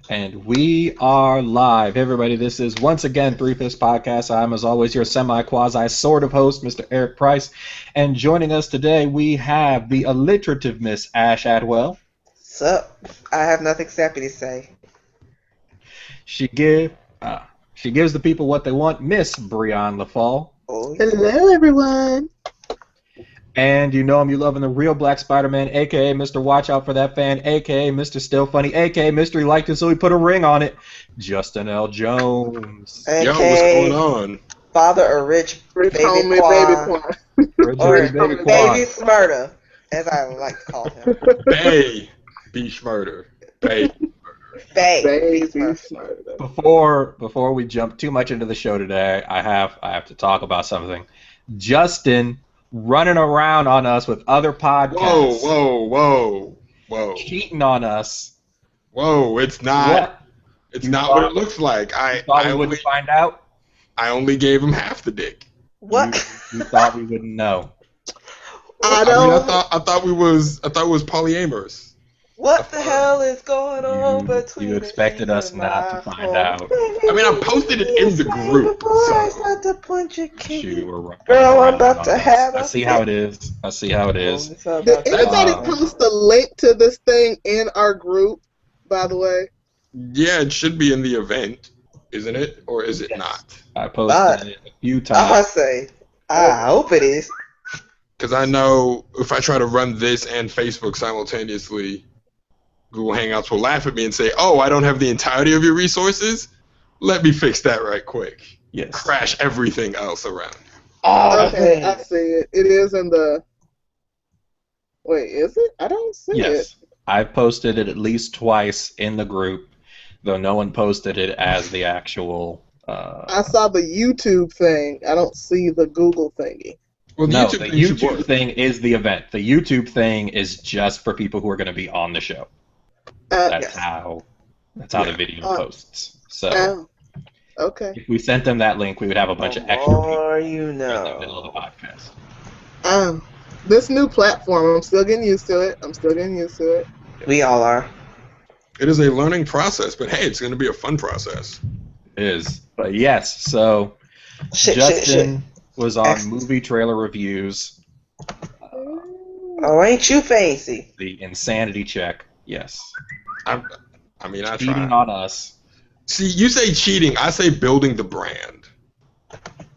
And we are live. Hey everybody, this is once again Fifs Podcast. I'm, as always, your semi-quasi-sort of host, Mr. Eric Price. And joining us today, we have the alliterative Miss Ash Adwell. Sup? I have nothing sappy to say. She gives the people what they want, Miss Breon LaFall. Oh, Hello, everyone. And you know him, you love him, the real Black Spider-Man, a.k.a. Mr. Watch Out for That Fan, a.k.a. Mr. Still Funny, a.k.a. Mr. He Liked It, so he put a ring on it, Justin L. Jones. Yo, what's going on? Father of Rich Baby Quan. Or Baby Smurda, as I like to call him. Baby Smurder. Baby Smurda. Before we jump too much into the show today, I have to talk about something. Justin running around on us with other podcasts. Whoa. Cheating on us. Whoa, it's not. What? It's not what it looks like. I wouldn't find out? I only gave him half the dick. What? You thought we wouldn't know. I thought it was polyamorous. What the hell is going on between you expected us not to find out. I mean, I posted it in the group. Girl, I'm about to have I see how it is. Did anybody post a link to this thing in our group, by the way? Yeah, it should be in the event, isn't it? Or is it not? I posted it a few times. I hope it is. Because I know if I try to run this and Facebook simultaneously, Google Hangouts will laugh at me and say, "Oh, I don't have the entirety of your resources. Let me fix that right quick." Yes. Crash everything else around. Okay, I see it. It is in the... Wait, is it? I don't see it. Yes. I've posted it at least twice in the group, though no one posted it as the actual... I saw the YouTube thing. I don't see the Google thingy. Well, the YouTube thing is the event. The YouTube thing is just for people who are going to be on the show. That's how the video posts. So, okay. If we sent them that link, we would have a bunch of extra people in the middle of the podcast. This new platform, I'm still getting used to it. We all are. It is a learning process, but hey, it's going to be a fun process. It is. But yes, so Justin was on movie trailer reviews. Oh, ain't you fancy? The insanity check, yes. I cheating try. on us. See, you say cheating, I say building the brand.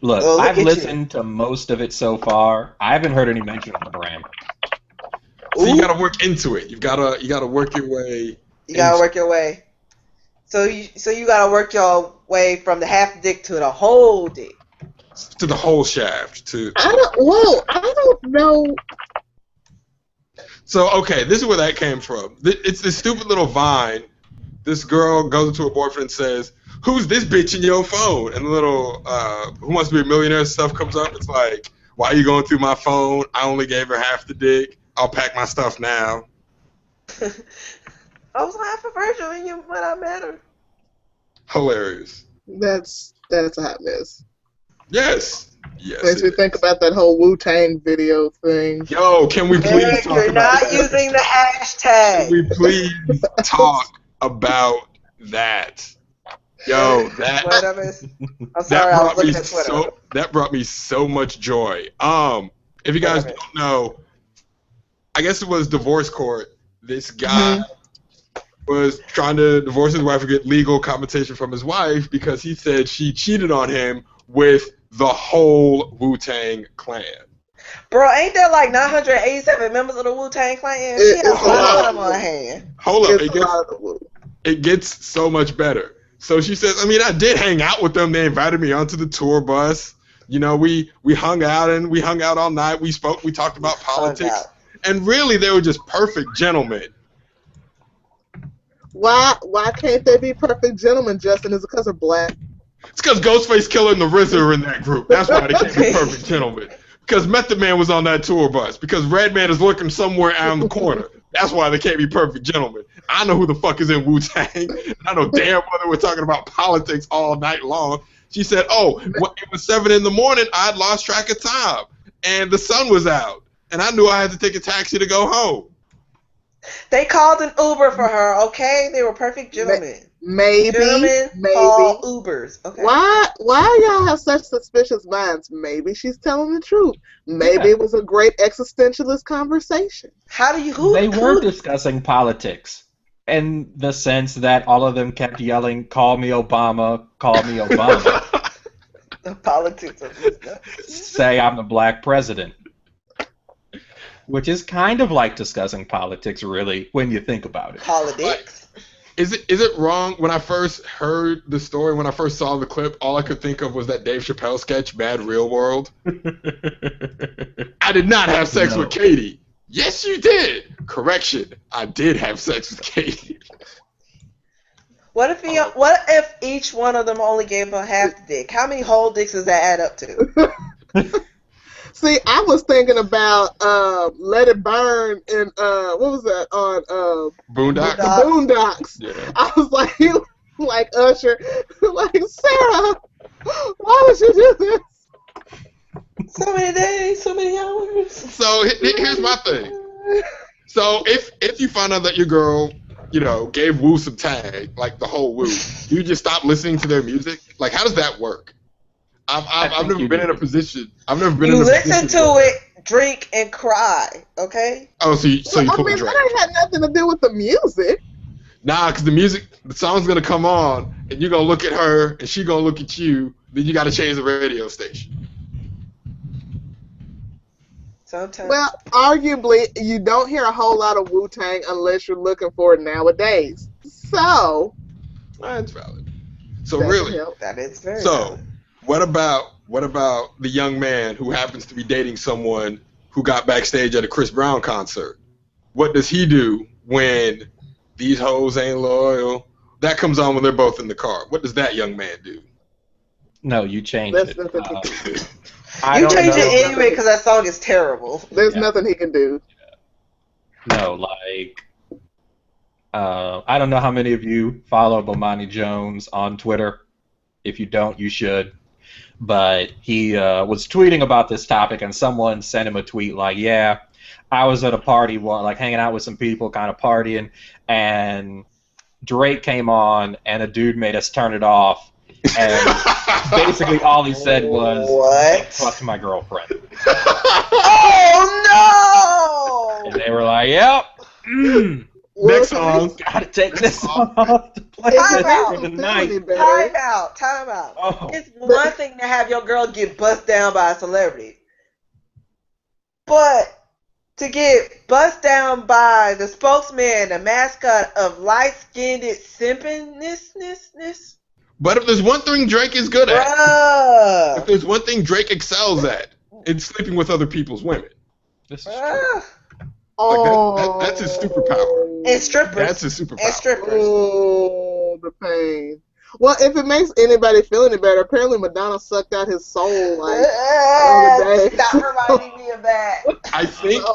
Look, I've listened to most of it so far. I haven't heard any mention of the brand. So you gotta work into it. You gotta work your way. You gotta work your way. So you gotta work your way from the half dick to the whole dick. To the whole shaft. I don't know. So, okay, this is where that came from. It's this stupid little Vine. This girl goes up to her boyfriend and says, "Who's this bitch in your phone?" And the little Who Wants to Be a Millionaire stuff comes up. It's like, "Why are you going through my phone? I only gave her half the dick. I'll pack my stuff now." I was half a virgin when I met her. Hilarious. That's a hot mess. Yes. Makes me think about that whole Wu-Tang video thing. Yo, can we please talk you're about not using the hashtag. Can we please talk about that? Yo, that I'm sorry, I was looking at Twitter. That brought me so much joy. If you guys don't know, I guess it was divorce court. This guy was trying to divorce his wife and get legal compensation from his wife because he said she cheated on him with the whole Wu-Tang Clan. Bro, ain't there like 987 members of the Wu-Tang Clan? She has a lot of them on her hand. Hold up, it gets so much better. So she says, I did hang out with them. They invited me onto the tour bus. You know, we hung out all night. We talked about politics. And really, they were just perfect gentlemen. Why can't they be perfect gentlemen, Justin? Is it because they're black? It's because Ghostface Killer and the RZA are in that group. That's why they can't be perfect gentlemen. Because Method Man was on that tour bus. Because Redman is lurking somewhere out in the corner. That's why they can't be perfect gentlemen. I know who the fuck is in Wu-Tang. I know damn well they were talking about politics all night long. She said, it was 7 in the morning. I had lost track of time. And the sun was out. And I knew I had to take a taxi to go home. They called an Uber for her, okay? They were perfect gentlemen. Maybe. Gentlemen call Ubers, okay? Why y'all have such suspicious minds? Maybe she's telling the truth. Maybe it was a great existentialist conversation. How do you? They were discussing politics in the sense that all of them kept yelling, "Call me Obama, call me Obama." The politics of this stuff. Say I'm the black president. Which is kind of like discussing politics, really, when you think about it. Politics. Is it wrong? When I first heard the story, when I first saw the clip, all I could think of was that Dave Chappelle sketch, Bad Real World. I did not have sex with Katie. Yes, you did. Correction, I did have sex with Katie. What if each one of them only gave her half the dick? How many whole dicks does that add up to? See, I was thinking about Let It Burn and what was that on Boondocks? The Boondocks. Yeah. I was like Usher, like Sarah, why would you do this? So many days, so many hours. So here's my thing. So if you find out that your girl, gave Woo some tag, like the whole Woo, you just stop listening to their music? Like, how does that work? I've never been in a position. I've never been in a position. You listen to it, drink, and cry. Okay. Oh, so you put me drink. That ain't had nothing to do with the music. Nah, because the song's gonna come on, and you're gonna look at her, and she gonna look at you. Then you gotta change the radio station. Sometimes. Well, arguably, you don't hear a whole lot of Wu-Tang unless you're looking for it nowadays. So. That's valid. So really, that is very. So. Valid. What about the young man who happens to be dating someone who got backstage at a Chris Brown concert? What does he do when these hoes ain't loyal? That comes on when they're both in the car. What does that young man do? No, you changed it. You changed it anyway because that song is terrible. There's nothing he can do. No, like, I don't know how many of you follow Bomani Jones on Twitter. If you don't, you should. But he was tweeting about this topic, and someone sent him a tweet like, yeah, I was at a party, like hanging out with some people, kind of partying, and Drake came on, and a dude made us turn it off. And basically all he said was, "What? Fuck my girlfriend." Oh, no! And they were like, yep. Next song. Gotta take this song off to play this for the night. Time out. Oh. It's one thing to have your girl get bust down by a celebrity. But to get bust down by the spokesman, the mascot of light-skinned simpiness. But if there's one thing Drake is good at, if there's one thing Drake excels at, it's sleeping with other people's women. This is true. Like that's his superpower. And strippers. That's his superpower. And strippers. Oh, the pain. Well, if it makes anybody feel any better, apparently Madonna sucked out his soul like the other day. Stop reminding me of that. I think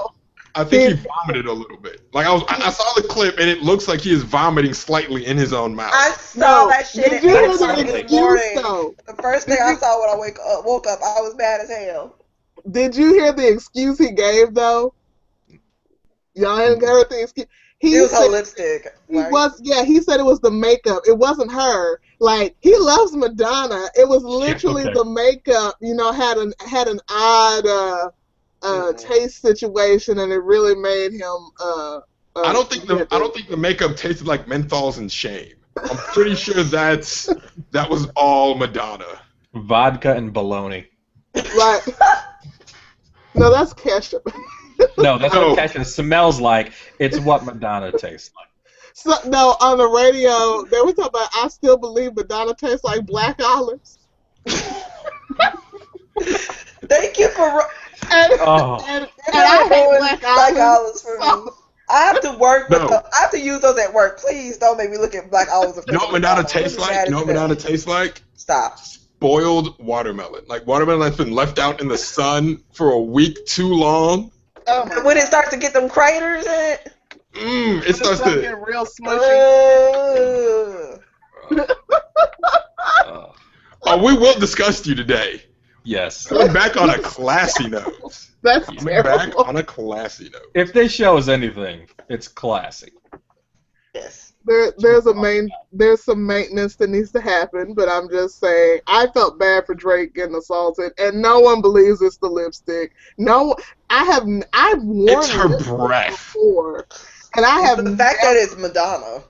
he vomited a little bit. Like I saw the clip and it looks like he is vomiting slightly in his own mouth. I saw that shit at 8:30 in the morning. Though? The first thing I saw when I woke up, I was mad as hell. Did you hear the excuse he gave though? Y'all hadn't heard the excuse. It was her lipstick. He said it was the makeup. It wasn't her. Like, he loves Madonna. It was literally the makeup, had an odd taste situation, and it really made him I don't think the makeup tasted like menthols and shame. I'm pretty sure that was all Madonna. Vodka and bologna. Right. No, that's ketchup. No, that's what ketchup smells like. It's what Madonna tastes like. So, no, on the radio, they were talking about, I still believe Madonna tastes like black olives. Thank you for... And I hate black olives for me. I have to work with I have to use those at work. Please don't make me look at black olives. You know what Madonna tastes like? You know what Madonna tastes like? Stop. Spoiled watermelon. Like watermelon that's been left out in the sun for a week too long. Oh, when it starts to get them craters in it? It starts to get real smushy. We will discuss you today. Yes. Going back on a classy note. That's Coming terrible. back on a classy note. If this show is anything, it's classy. Yes. There's some maintenance that needs to happen, but I'm just saying I felt bad for Drake getting assaulted, and no one believes it's the lipstick. No, I've worn It's her lipstick breath. before, and The fact that it's Madonna.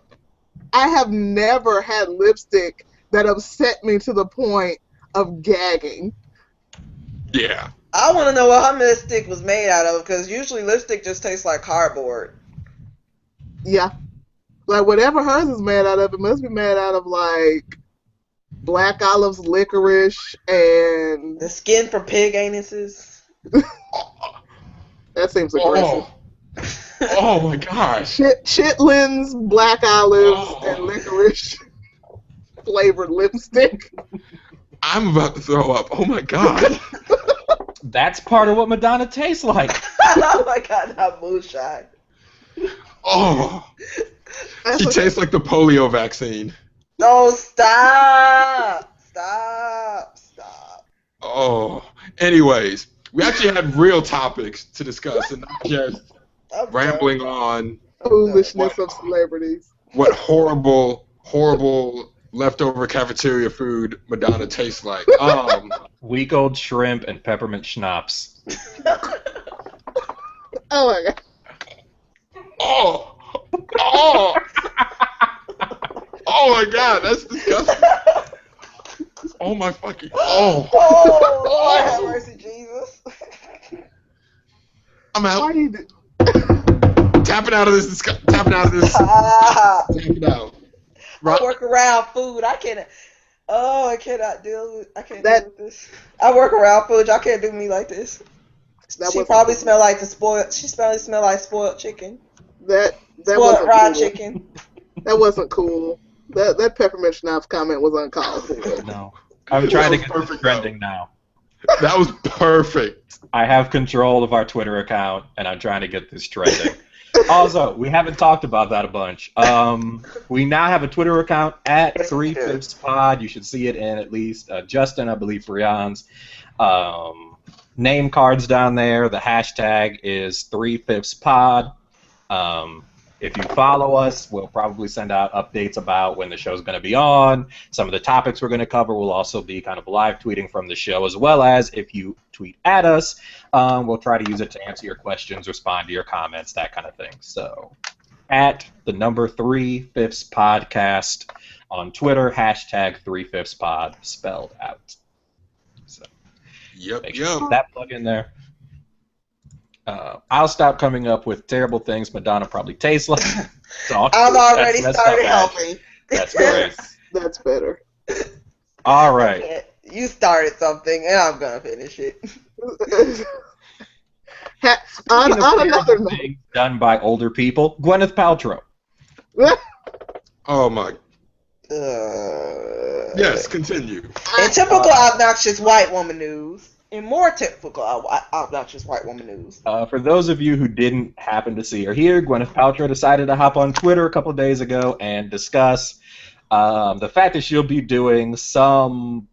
I have never had lipstick that upset me to the point of gagging. Yeah. I want to know what her lipstick was made out of, because usually lipstick just tastes like cardboard. Yeah. Like, whatever hers is made out of, it must be made out of, like, black olives, licorice, and... The skin from pig anuses. That seems aggressive. Oh my gosh. Chitlins, black olives, and licorice flavored lipstick. I'm about to throw up. Oh my god. That's part of what Madonna tastes like. Oh my god, not moonshine. Oh. She tastes like the polio vaccine. No, stop. Stop. Oh. Anyways, we actually had real topics to discuss and not just rambling on Foolishness of celebrities. what horrible leftover cafeteria food Madonna tastes like. Week-old shrimp and peppermint schnapps. Oh my god. Oh my god, that's disgusting. Oh my fucking Oh, Lord have mercy, Jesus. I'm out. Why you do? Tapping out of this. Tapping out. I work around food. I cannot deal with this. I work around food. Y'all can't do me like this. She probably smell like spoiled chicken. That Spoiled wasn't fried cool. chicken. That wasn't cool. That peppermint schnapps comment was uncalled for. No. I'm trying to get perfect, this trending now. That was perfect. I have control of our Twitter account, and I'm trying to get this trending. Also, we haven't talked about that a bunch. We now have a Twitter account at 3FifsPod. You should see it in at least Justin, I believe, Brian's name cards down there. The hashtag is 3FifsPod. If you follow us, we'll probably send out updates about when the show's going to be on. Some of the topics we're going to cover will also be kind of live tweeting from the show, as well as if you tweet at us, we'll try to use it to answer your questions, respond to your comments, that kind of thing. So, at the number 3Fifs Podcast on Twitter, hashtag 3FifsPod, spelled out. So, make sure to put that plug in there. I'll stop coming up with terrible things Madonna probably tastes like. I've already started helping. That's great. That's better. All right. You started something, and I'm going to finish it. On another note. Done by older people, Gwyneth Paltrow. Oh my. Yes, continue. In typical obnoxious white woman news. In more typical obnoxious white woman news. For those of you who didn't happen to see or hear, Gwyneth Paltrow decided to hop on Twitter a couple days ago and discuss the fact that she'll be doing some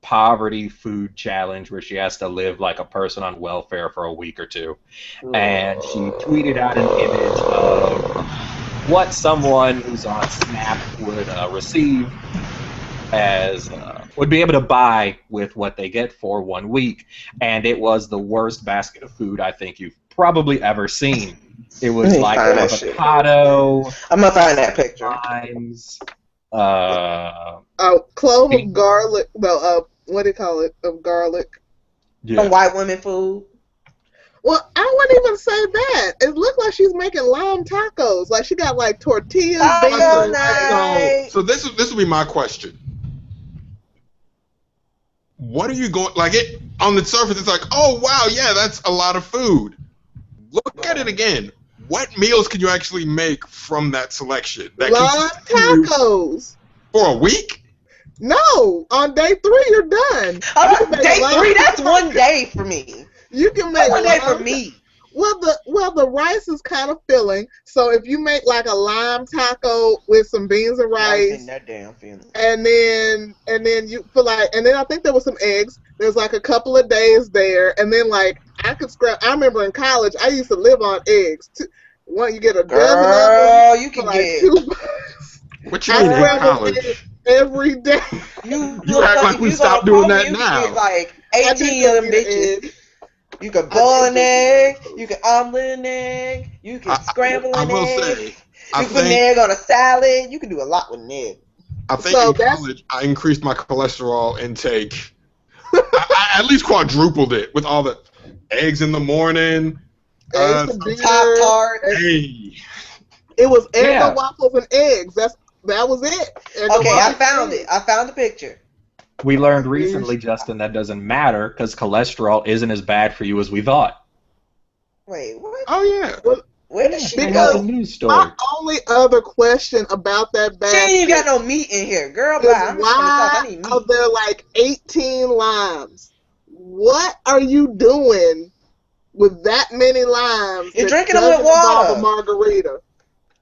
poverty food challenge where she has to live like a person on welfare for a week or two. And she tweeted out an image of what someone who's on Snap would receive as would be able to buy with what they get for 1 week, and it was the worst basket of food I think you've probably ever seen. It was like avocado. I'm gonna find that picture. Limes, clove of garlic. No, what do you call it? Of garlic. Yeah. Some white women food. Well, I wouldn't even say that. It looked like she's making lime tacos. Like she got like tortillas. So this will be my question. What are you going like? It on the surface, it's like, oh wow, yeah, that's a lot of food. Look at it again. What meals can you actually make from that selection? That lime tacos for a week? No, on day 3 you're done. Day 3, that's 1 day for me. You can make 1 day for me. Well, the rice is kind of filling. So if you make like a lime taco with some beans and rice, that damn feeling. and then you put like, and then I think there was some eggs. There's like a couple of days there, and then like I could scrap. I remember in college, I used to live on eggs. One, you get a dozen of Girl, them you can for like get. $2. What you mean in scrambled eggs college? every day. You act like we stopped doing that now. You can get like 18 of them bitches. Egg. You can boil an egg. You can omelet an egg. You can scramble an egg. I will say, you can put an egg on a salad. You can do a lot with an egg. I think in college, I increased my cholesterol intake. I at least quadrupled it with all the eggs in the morning. Pop-Tart. Hey. It was Eggo waffles and eggs. That was it. Okay, I found it. I found the picture. We learned recently, Justin, that doesn't matter because cholesterol isn't as bad for you as we thought. Wait, what? Oh, yeah. Where did she because go? News story. My only other question about that basket. She ain't even got no meat in here. Girl, bye. I'm just why I need meat. are there like 18 limes? What are you doing with that many limes? You're drinking them with water. A margarita.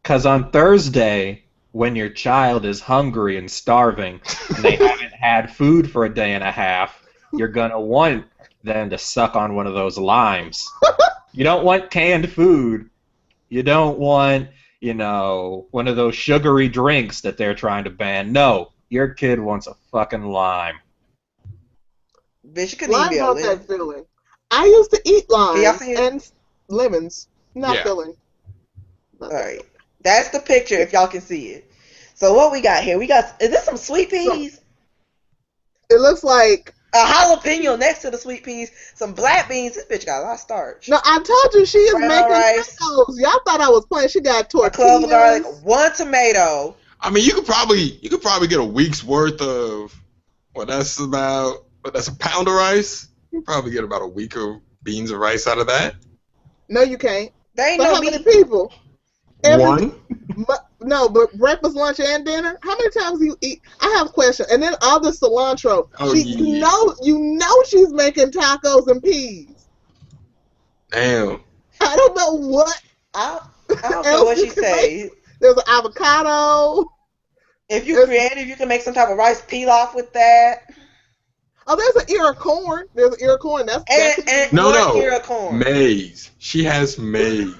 Because on Thursday, when your child is hungry and starving, and they haven't had food for a day and a half, you're going to want them to suck on one of those limes. You don't want canned food. You don't want, one of those sugary drinks that they're trying to ban. No, your kid wants a fucking lime. Bitch, you couldn't even be a Limes aren't that filling. I used to eat limes and lemons. Not filling. All right. That's the picture if y'all can see it. So what we got here? Is this some sweet peas? It looks like a jalapeno next to the sweet peas. Some black beans. This bitch got a lot of starch. No, I told you she is making tacos. Y'all thought I was playing. She got tortillas. A clove of garlic, 1 tomato. I mean, you could probably get a week's worth of that's a pound of rice. You probably get about a week of beans and rice out of that. No, you can't. They ain't how many people? One. No, but breakfast, lunch, and dinner. How many times do you eat? I have a question. And then all the cilantro. Oh, you know she's making tacos and peas. Damn. I don't know what. I don't know what she said. There's an avocado. If you're creative, you can make some type of rice pilaf with that. Oh, there's an ear of corn. There's an ear of corn. That's no. Ear of corn. Maize. She has maize.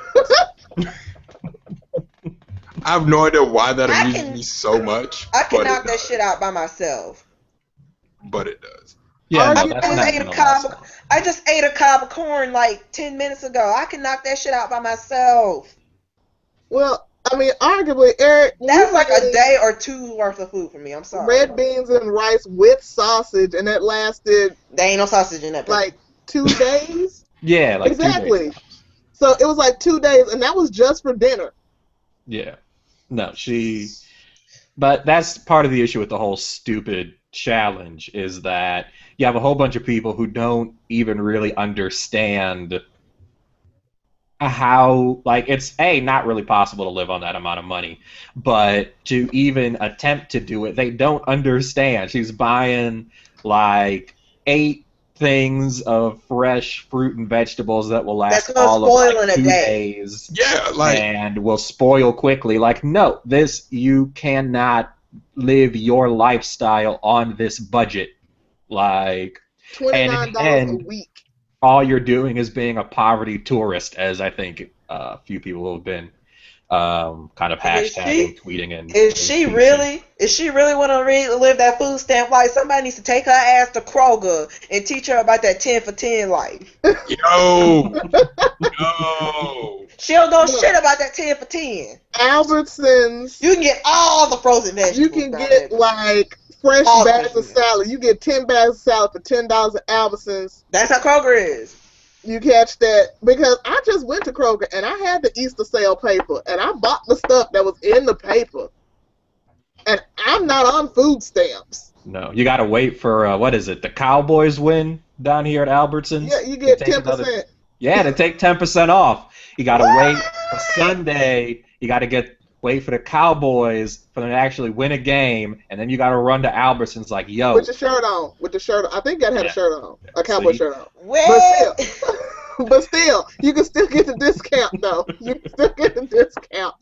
I have no idea why that amuses me so much. I can knock that shit out by myself. But it does. Yeah, I just ate a cob of corn like 10 minutes ago. I can knock that shit out by myself. Well, I mean, arguably, Eric, that's like a day or two worth of food for me. I'm sorry. Red beans and rice with sausage, and that lasted. There ain't no sausage in that. Like 2 days. Yeah, like exactly. 2 days. So it was like 2 days, and that was just for dinner. Yeah. No, but that's part of the issue with the whole stupid challenge is that you have a whole bunch of people who don't even really understand how, it's not really possible to live on that amount of money, but to even attempt to do it, they don't understand. She's buying 8 things of fresh fruit and vegetables that will last all of 2 days. Yeah, and will spoil quickly. No, you cannot live your lifestyle on this budget. $29 a week. All you're doing is being a poverty tourist, as I think a few people have been kind of hashtagging, tweeting, and is she really want to live that food stamp life? Somebody needs to take her ass to Kroger and teach her about that 10 for 10 life. Yo. She don't know shit about that 10 for 10. Albertsons. You can get all the frozen vegetables. You can get fresh bags of salad. You get 10 bags of salad for $10 at Albertsons. That's how Kroger is. You catch that because I just went to Kroger and I had the Easter sale paper and I bought the stuff that was in the paper. And I'm not on food stamps. No, you got to wait for the Cowboys win down here at Albertsons. Yeah, you get 10%. Yeah, to take 10% off. You got to wait for Sunday. You got to wait for the Cowboys for them to actually win a game, and then you got to run to Albertsons yo. With your shirt on. I think God had a shirt on. A Cowboy shirt on. Well. But still, you can still get the discount, though. You can still get the discount.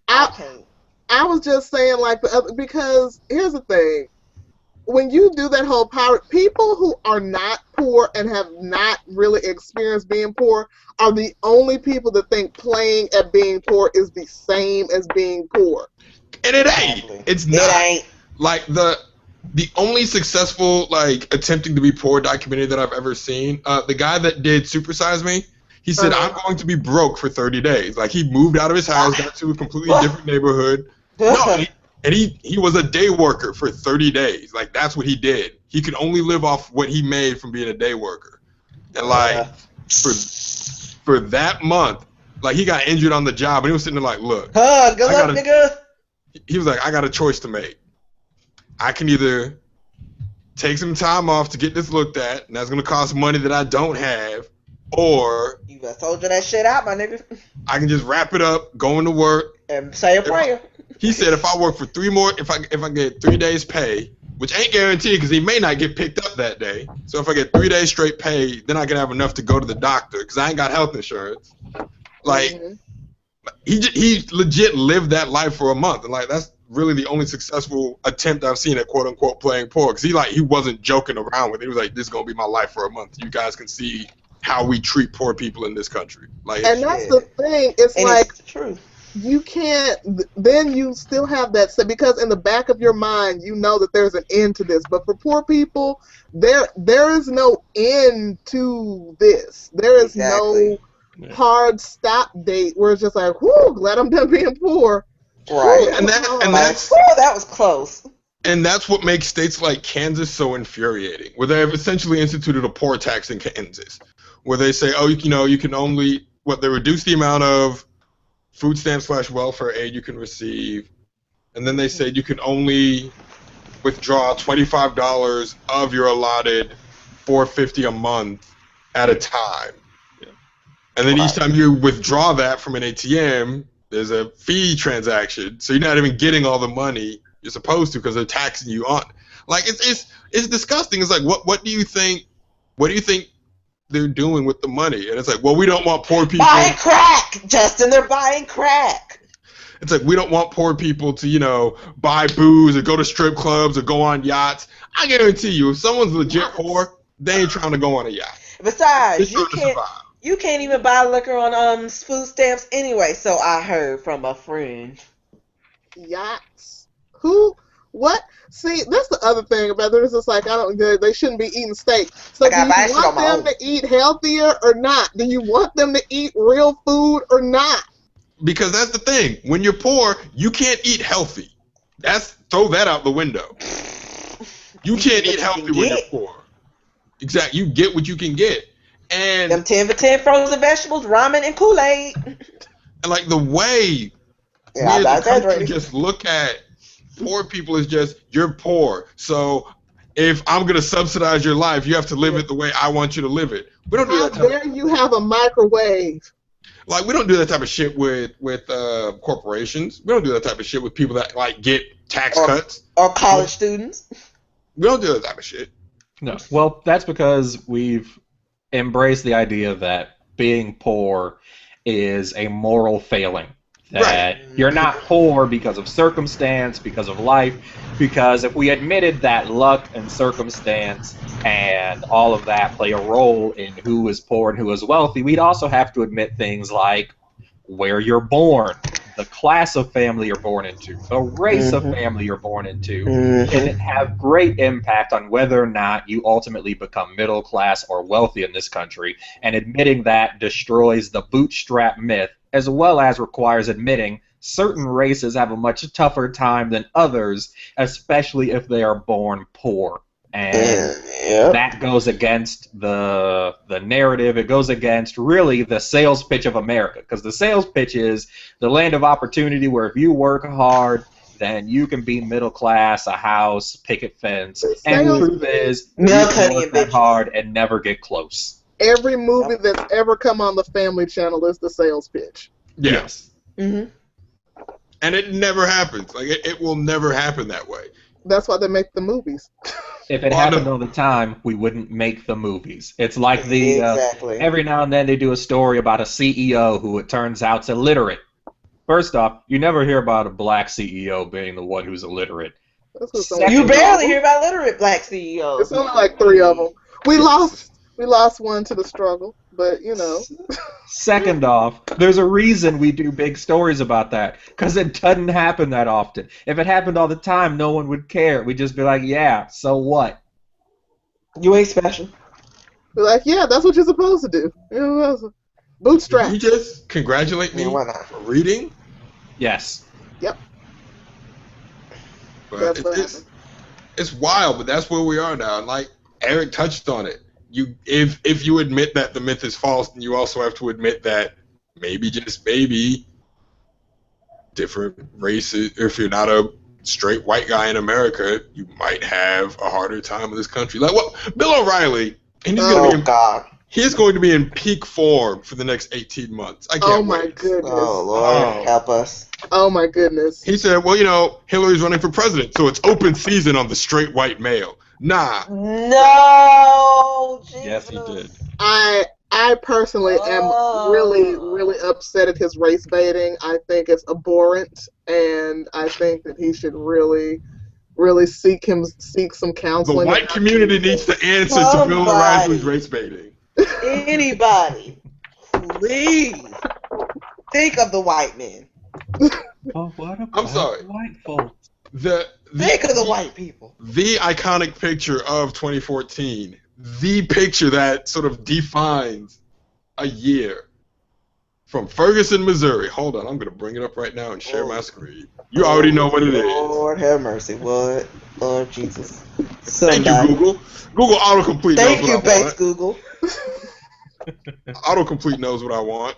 I was just saying, because here's the thing. when you do that whole power, people who are not poor and have not really experienced being poor are the only people that think playing at being poor is the same as being poor. And it ain't. It's not. It ain't. Like the only successful like attempting to be poor documentary that I've ever seen, the guy that did Super Size Me, he said I'm going to be broke for 30 days. Like he moved out of his house, got to a completely different neighborhood. No, and he was a day worker for 30 days. Like that's what he did. He could only live off what he made from being a day worker. And like for that month, like he got injured on the job and he was sitting there like, look, good luck, nigga. He was like, I got a choice to make. I can either take some time off to get this looked at, and that's gonna cost money that I don't have, or you better soldier that shit out, my nigga. I can just wrap it up, go into work, and say a prayer. He said if I work for 3 more, if I get 3 days pay, which ain't guaranteed because he may not get picked up that day. So if I get 3 days straight pay, then I can have enough to go to the doctor because I ain't got health insurance. Like he legit lived that life for a month, and like that's really the only successful attempt I've seen at quote unquote playing poor, because he wasn't joking around with it. He was like, this is gonna be my life for a month. You guys can see how we treat poor people in this country. Like, and that's the thing. It's like it's true. You can't. Then you still have that because in the back of your mind you know that there's an end to this. But for poor people, there is no end to this. There is no hard stop date where it's just like, whoo, glad I'm done being poor. Right, and that's that was close. And that's what makes states like Kansas so infuriating, where they have essentially instituted a poor tax in Kansas, where they say, oh, you can only they reduce the amount of food stamps / welfare aid you can receive, and then they said you can only withdraw $25 of your allotted $450 a month at a time, and then each time you withdraw that from an ATM. There's a fee transaction, so you're not even getting all the money you're supposed to because they're taxing you on. Like it's disgusting. It's like what do you think? What do you think they're doing with the money? And it's like, well, we don't want poor people buying crack, Justin. They're buying crack. It's like we don't want poor people to buy booze or go to strip clubs or go on yachts. I guarantee you, if someone's legit poor, they ain't trying to go on a yacht. Besides, you can't even buy liquor on food stamps anyway, so I heard from a friend. Yachts? Who? What? See, that's the other thing about it. It's just like, they shouldn't be eating steak. So do you want them to eat healthier or not? Do you want them to eat real food or not? Because that's the thing. When you're poor, you can't eat healthy. Throw that out the window. You can't eat healthy when you're poor. Exactly. You get what you can get. And them 10 for 10 frozen vegetables, ramen, and Kool-Aid. And like the way we as a country just look at poor people is just, you're poor. So if I'm going to subsidize your life, you have to live it the way I want you to live it. We don't do that. How dare you have a microwave? Like, we don't do that type of shit with corporations. We don't do that type of shit with people that like get tax cuts. Or college students. We don't do that type of shit. No. Well, that's because we've embrace the idea that being poor is a moral failing. That you're not poor because of circumstance, because of life, because if we admitted that luck and circumstance and all of that play a role in who is poor and who is wealthy, we'd also have to admit things like where you're born, the class of family you're born into, the race of family you're born into, can it have great impact on whether or not you ultimately become middle class or wealthy in this country. And admitting that destroys the bootstrap myth, as well as requires admitting certain races have a much tougher time than others, especially if they are born poor. And that goes against the narrative. It goes against really the sales pitch of America, because the sales pitch is the land of opportunity where if you work hard, then you can be middle class, a house, picket fence. And the truth is, you can work that hard and never get close. Every movie that's ever come on the Family Channel is the sales pitch. Yes. And it never happens. Like it will never happen that way. That's why they make the movies. If it happened all the time, we wouldn't make the movies. It's like every now and then they do a story about a CEO who it turns out's illiterate. First off, you never hear about a black CEO being the one who's illiterate. You barely hear about literate black CEOs. It's only like 3 of them. We lost one to the struggle, but you know. Second off, there's a reason we do big stories about that, because it doesn't happen that often. If it happened all the time, no one would care. We'd just be like, yeah, so what? You ain't special. We're like, yeah, that's what you're supposed to do. Bootstrap. Did you just congratulate me for reading? Yes. Yep. But it's wild, but that's where we are now. And like Eric touched on it. If you admit that the myth is false, then you also have to admit that maybe, just maybe, different races, if you're not a straight white guy in America, you might have a harder time in this country. Like, what? Bill O'Reilly, and he's going to be in peak form for the next 18 months. I can't wait. My goodness. Oh, Lord, help us. Oh, my goodness. He said, well, you know, Hillary's running for president, so it's open season on the straight white male. Nah. No, Jesus. Yes, he did. I personally am really, really upset at his race baiting. I think it's abhorrent, and I think that he should really seek some counseling. The white community needs to answer to Bill O'Reilly's race baiting. Anybody, please think of the white men. Oh, what about I'm sorry. white folks? Think of the white people. The iconic picture of 2014, the picture that sort of defines a year from Ferguson, Missouri. Hold on, I'm going to bring it up right now and share my screen. You already know what it is. Lord have mercy. What? Lord Jesus. Thank you, Google. Google autocomplete knows what I want. Thank you, Google. Autocomplete knows what I want.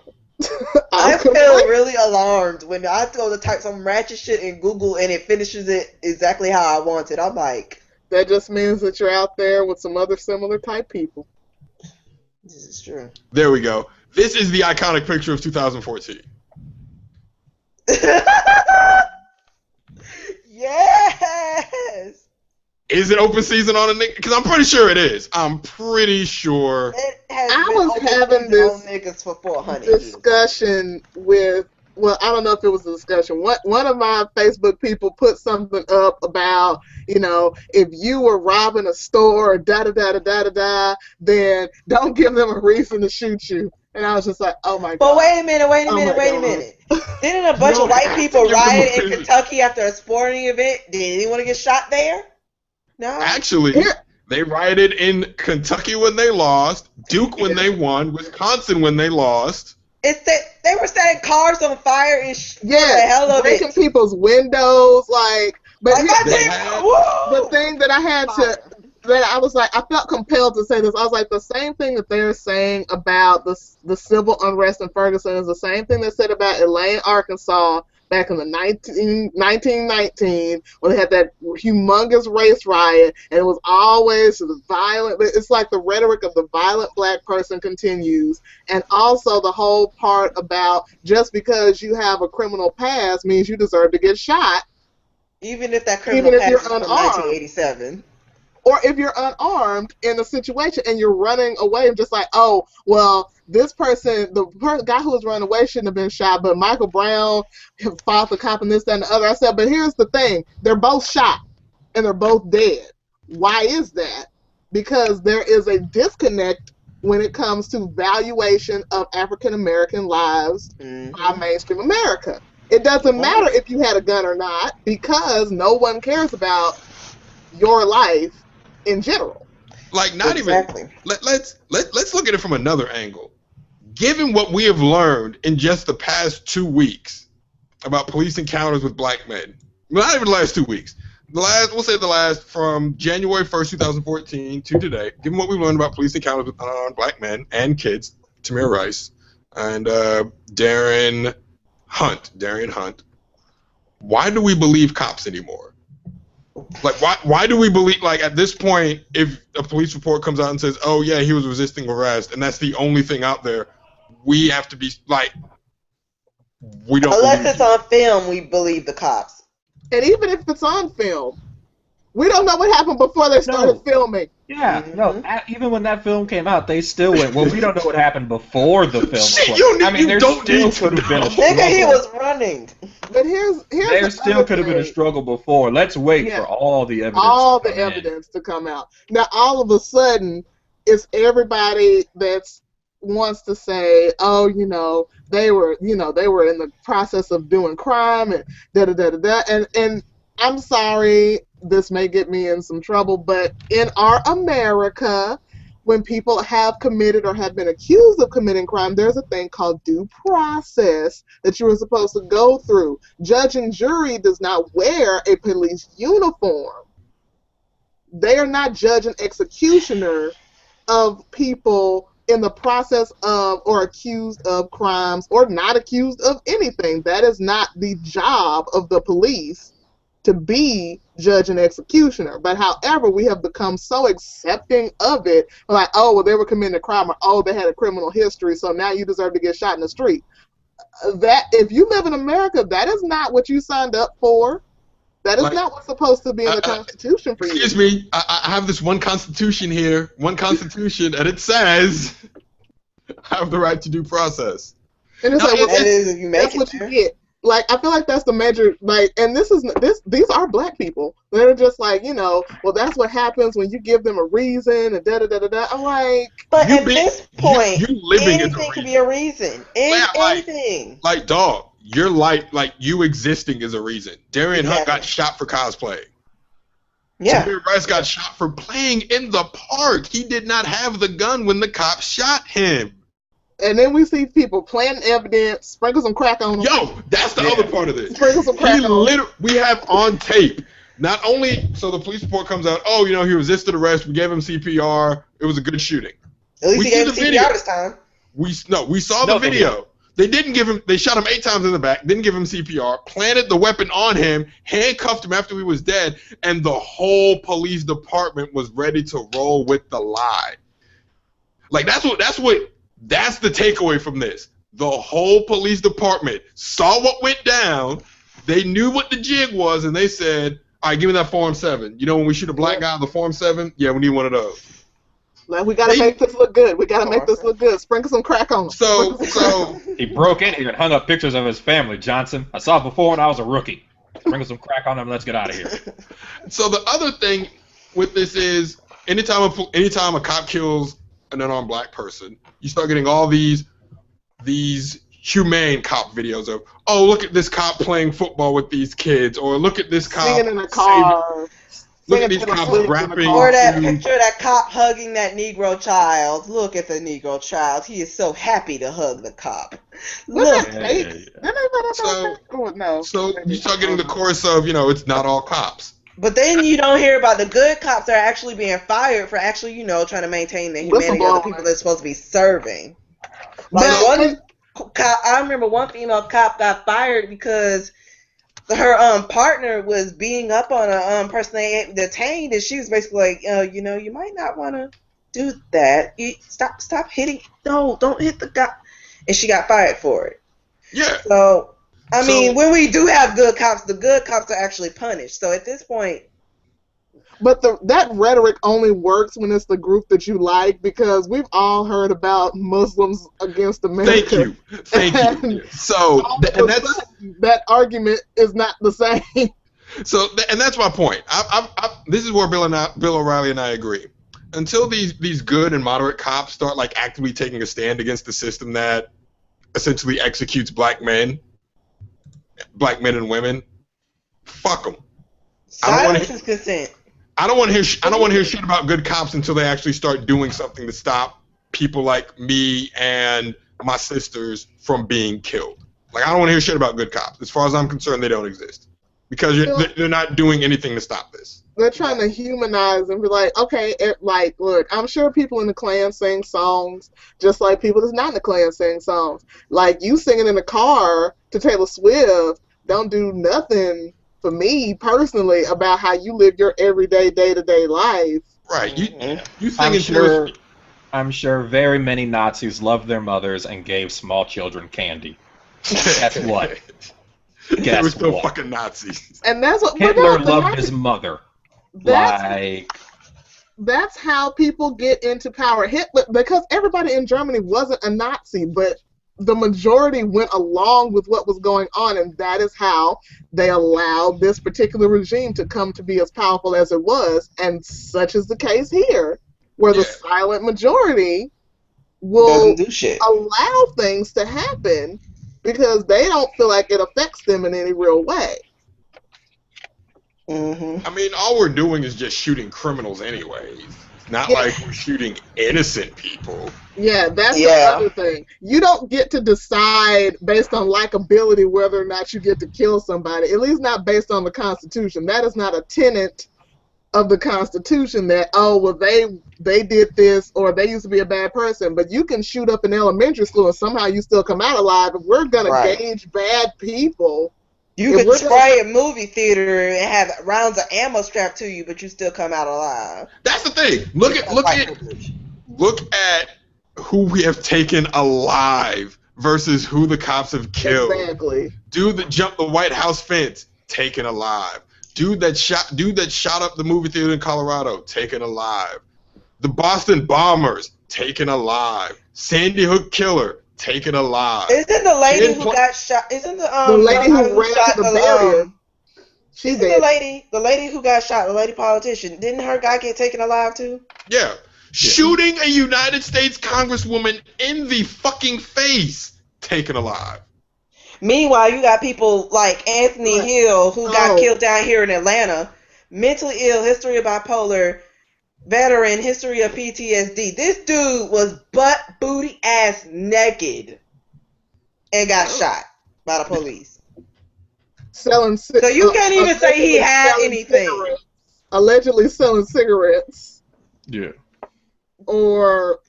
I feel really alarmed when I go to type some ratchet shit in Google and it finishes it exactly how I want it. I'm like... That just means that you're out there with some other similar type people. This is true. There we go. This is the iconic picture of 2014. Yes! Is it open season on a nigga? Because I'm pretty sure it is. I'm pretty sure. I was having this niggas for 400 discussion with, well, I don't know if it was a discussion. One of my Facebook people put something up about, you know, if you were robbing a store, then don't give them a reason to shoot you. And I was just like, oh my God. But wait a minute. Didn't a bunch of white people riot in Kentucky after a sporting event? Did anyone get shot there? No. Actually, they rioted in Kentucky when they lost, Duke when they won, Wisconsin when they lost. It's that they were setting cars on fire and the hell of breaking people's windows, like. But the thing that I had to, that I was like, I felt compelled to say this. I was like, the same thing that they're saying about the civil unrest in Ferguson is the same thing they said about Elaine, Arkansas, back in the 1919 when they had that humongous race riot, and it was always the violent. It's like the rhetoric of the violent black person continues, and also the whole part about just because you have a criminal past means you deserve to get shot, even if that criminal past is from 1987. Or if you're unarmed in a situation and you're running away, and just like, oh, well, this person, the guy who was running away shouldn't have been shot, but Michael Brown fought the cop and this, that, and the other. I said, but here's the thing. They're both shot, and they're both dead. Why is that? Because there is a disconnect when it comes to valuation of African-American lives by mainstream America. It doesn't matter if you had a gun or not, because no one cares about your life in general. Like, not even. Let's look at it from another angle. Given what we have learned in just the past 2 weeks about police encounters with black men, well, not even the last 2 weeks. We'll say the last from January 1st, 2014 to today. Given what we've learned about police encounters with unarmed black men and kids, Tamir Rice and Darian Hunt. Why do we believe cops anymore? Like, why do we believe, like, at this point, if a police report comes out and says, oh, yeah, he was resisting arrest, and that's the only thing out there, we have to be, like, we don't Unless it's on film, we believe the cops. And even if it's on film, We don't know what happened before they started filming. Yeah, no. Even when that film came out, they still went, well, we don't know what happened before the film. There still could have been a struggle. Nigga, he was running. But here's there still could have been a struggle before. Let's wait for all the evidence. All the evidence to come out. Now, all of a sudden, it's everybody that's wants to say, oh, they were in the process of doing crime and da da da da da. And I'm sorry, this may get me in some trouble, but in our America, when people have committed or have been accused of committing crime, there's a thing called due process that you are supposed to go through. Judge and jury does not wear a police uniform. They are not judge and executioner of people in the process of or accused of crimes or not accused of anything. That is not the job of the police to be judge and executioner. But however, we have become so accepting of it, like, oh, well, they were committing a crime, or oh, they had a criminal history, so now you deserve to get shot in the street. That, if you live in America, that is not what you signed up for. That is not what's supposed to be in the Constitution for you. Excuse me, I have this one Constitution here, and it says I have the right to due process. And it's that's what you get. Like, I feel like that's the major, and these are black people. They're just like, well, that's what happens when you give them a reason and da-da-da-da-da. I'm like... But at this point, anything could be a reason. Anything. Like, dog, your life, you existing is a reason. Darian Hunt got shot for cosplay. Yeah. Tamir Rice got shot for playing in the park. He did not have the gun when the cops shot him. And then we see people planting evidence, sprinkle some crack on them. Yo, that's the other part of this. Sprinkle some crack on them. We have on tape. Not only, so the police report comes out, oh, he resisted arrest, we gave him CPR, it was a good shooting. At least he gave him CPR this time. We saw the video. They shot him 8 times in the back, didn't give him CPR, planted the weapon on him, handcuffed him after he was dead, and the whole police department was ready to roll with the lie. That's the takeaway from this. The whole police department saw what went down, they knew what the jig was, and they said, all right, give me that Form 7. When we shoot a black guy on the Form 7? Yeah, we need one of those. Like, we gotta make this look good. Sprinkle some crack on him. So he broke in here and hung up pictures of his family, Johnson. I saw it before when I was a rookie. Sprinkle some crack on him, let's get out of here. So the other thing with this is, anytime a cop kills an unarmed black person, you start getting all these humane cop videos of, oh, look at this cop playing football with these kids, or look at this cop singing in a car. Look at these cops rapping. Or that picture of that cop hugging that Negro child. Look at the Negro child. He is so happy to hug the cop. Look. So you start getting the chorus of, it's not all cops. But then you don't hear about the good cops that are actually being fired for actually, trying to maintain the humanity of the people they're supposed to be serving. I remember one female cop got fired because her partner was beating up on a person they detained, and she was basically like, you might not want to do that. Stop hitting. No, don't hit the guy. And she got fired for it. Yeah. So, I mean, when we do have good cops, the good cops are actually punished. So at this point. But that rhetoric only works when it's the group that you like, because we've all heard about Muslims against America. Thank you. So, and that argument is not the same. So, and that's my point. This is where Bill O'Reilly and I agree. Until these good and moderate cops start actively taking a stand against the system that essentially executes black men and women, fuck them. Silence is consent. I don't want to hear shit about good cops until they actually start doing something to stop people like me and my sisters from being killed. I don't want to hear shit about good cops. As far as I'm concerned, they don't exist because they're not doing anything to stop this. They're trying to humanize and be like, okay, look, I'm sure people in the Klan sing songs just like people that's not in the Klan sing songs. Like, you singing in the car to Taylor Swift don't do nothing for me personally about how you live your everyday, day-to-day life. Right. You singing I'm sure very many Nazis loved their mothers and gave small children candy. Guess what? They were still fucking Nazis. And that's what Hitler loved his mother. That's how people get into power. Hitler, because everybody in Germany wasn't a Nazi, but the majority went along with what was going on, and that is how they allowed this particular regime to come to be as powerful as it was, and such is the case here, where the silent majority will allow things to happen because they don't feel like it affects them in any real way. Mm-hmm. I mean, all we're doing is just shooting criminals anyways. It's not like we're shooting innocent people. Yeah, that's the other thing. You don't get to decide based on likability whether or not you get to kill somebody, at least not based on the Constitution. That is not a tenet of the Constitution that, oh, well, they did this or they used to be a bad person. But you can shoot up in elementary school and somehow you still come out alive. If we're going to gauge bad people... You could spray a movie theater and have rounds of ammo strapped to you, but you still come out alive. That's the thing. Look at who we have taken alive versus who the cops have killed. Exactly. Dude that jumped the White House fence, taken alive. Dude that shot up the movie theater in Colorado, taken alive. The Boston bombers, taken alive. Sandy Hook killer, taken alive. Isn't the lady who got shot? Isn't the lady who ran to the barrier? She's the lady who got shot, the lady politician. Didn't her guy get taken alive too? Yeah. Shooting a United States Congresswoman in the fucking face, taken alive. Meanwhile, you got people like Anthony Hill who got killed down here in Atlanta, mentally ill, history of bipolar, veteran, history of PTSD. This dude was butt booty ass naked and got shot by the police. So you can't even say he had anything. Allegedly selling cigarettes. Yeah. Or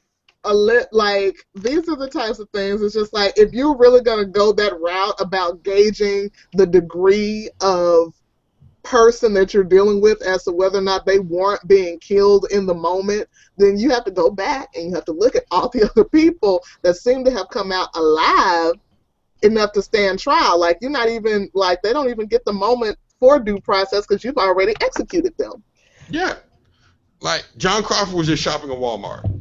like, these are the types of things. It's just like, if you're really going to go that route about gauging the degree of person that you're dealing with as to whether or not they warrant being killed in the moment, then you have to go back and you have to look at all the other people that seem to have come out alive enough to stand trial. Like, you're not even, like, they don't even get the moment for due process because you've already executed them. Yeah. Like, John Crawford was just shopping at Walmart.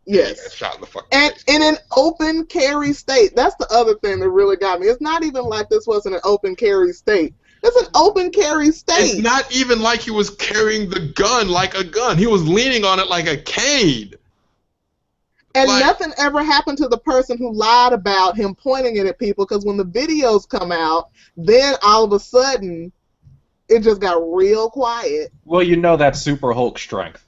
Yes. He got shot in the fucking and face. in an open carry state. That's the other thing that really got me. It's not even like this wasn't an open carry state. It's an open carry state. It's not even like he was carrying the gun like a gun. He was leaning on it like a cane. And nothing ever happened to the person who lied about him pointing it at people, because when the videos come out, then all of a sudden, it just got real quiet. Well, you know that's Super Hulk strength.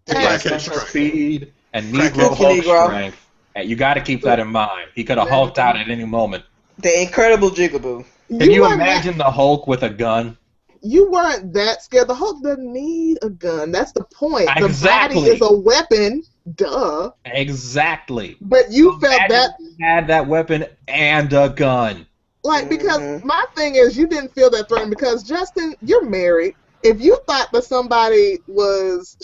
Crackhead Speed and Negro Hulk strength. And you got to keep that in mind. He could have hulked out at any moment. The Incredible Jigaboo. Can you imagine the Hulk with a gun? You weren't that scared. The Hulk doesn't need a gun. That's the point. Exactly. The body is a weapon. Duh. Exactly. But you felt that he had that weapon and a gun. Like, because my thing is, you didn't feel that threatened because, Justin, you're married. If you thought that somebody was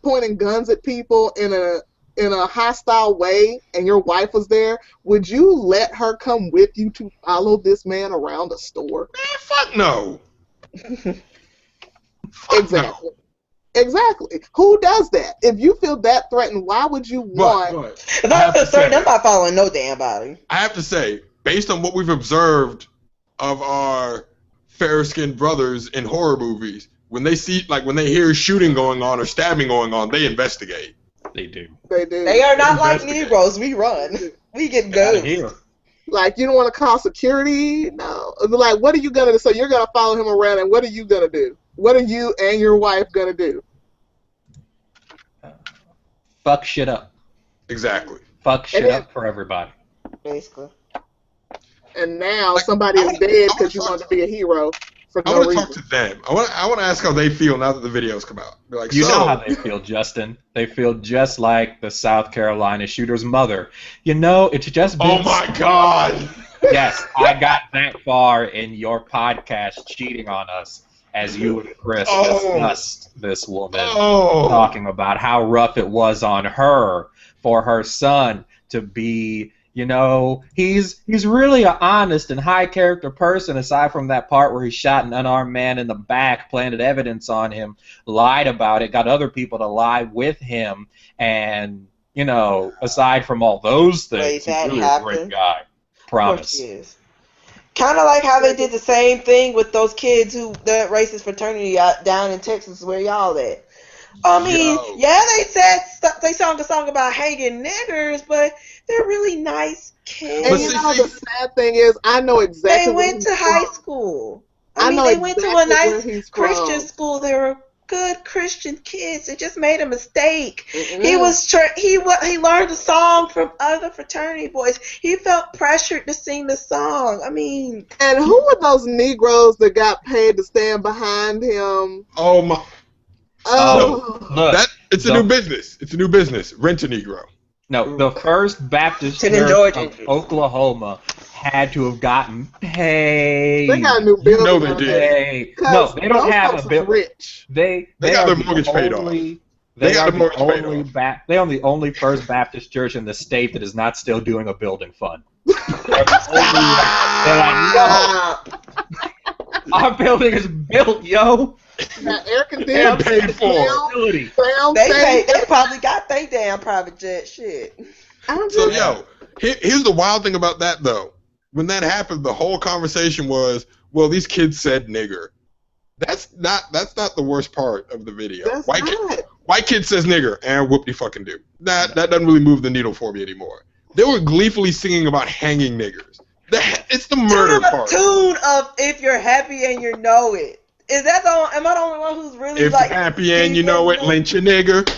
pointing guns at people in a hostile way and your wife was there, would you let her come with you to follow this man around a store? Man, fuck no. Exactly. No. Exactly. Who does that? If you feel that threatened, why would you want... If I'm concerned, I'm not following no damn body. I have to say, based on what we've observed of our fair-skinned brothers in horror movies, when they hear shooting going on or stabbing going on, they investigate. They do. They do. They are not like Negroes. We run. We get guns. Like, you don't want to call security? No. Like, what are you going to do? So you're going to follow him around, and what are you going to do? What are you and your wife going to do? Fuck shit up. Exactly. Fuck shit up for everybody. Basically. And now somebody is dead because you want to be a hero. I want to talk to them. I want to ask how they feel now that the videos come out. Be like, you know how they feel, Justin. They feel just like the South Carolina shooter's mother. You know, it's just been... Oh, my God. Yes, I got that far in your podcast cheating on us as you and Chris discussed this woman talking about how rough it was on her for her son to be You know, he's really an honest and high character person, aside from that part where he shot an unarmed man in the back, planted evidence on him, lied about it, got other people to lie with him, and, you know, aside from all those things, he's really a great guy. Promise. Of course he is. Kind of like how they did the same thing with those kids that racist fraternity out down in Texas where y'all at. I mean, yeah, they sung a song about hanging niggers, but they're really nice kids. And you know, the sad thing is, I know exactly. They went to high school. I mean, they went to a nice Christian school. They were good Christian kids. They just made a mistake. Mm-hmm. He learned the song from other fraternity boys. He felt pressured to sing the song. I mean, and who were those Negroes that got paid to stand behind him? Oh my! Oh, look, it's a new business. It's a new business. Rent a Negro. No, the First Baptist Church of Oklahoma had to have gotten paid. They got a new building. No, they did. No, they don't have a building. Rich. They got their mortgage paid off. They are the only First Baptist Church in the state that is not still doing a building fund. They're like, no, our building is built, yo. Got air conditioning. And paid for. They probably got their damn private jet shit. So, yo, here's the wild thing about that, though. When that happened, the whole conversation was, well, these kids said nigger. That's not the worst part of the video. White kid says nigger, and whoop-de-fucking do. That doesn't really move the needle for me anymore. They were gleefully singing about hanging niggers. It's the murder part. Tune of If You're Happy and You Know It. Is that am I the only one who's really if like... If you're happy and you know it, lynch a nigger.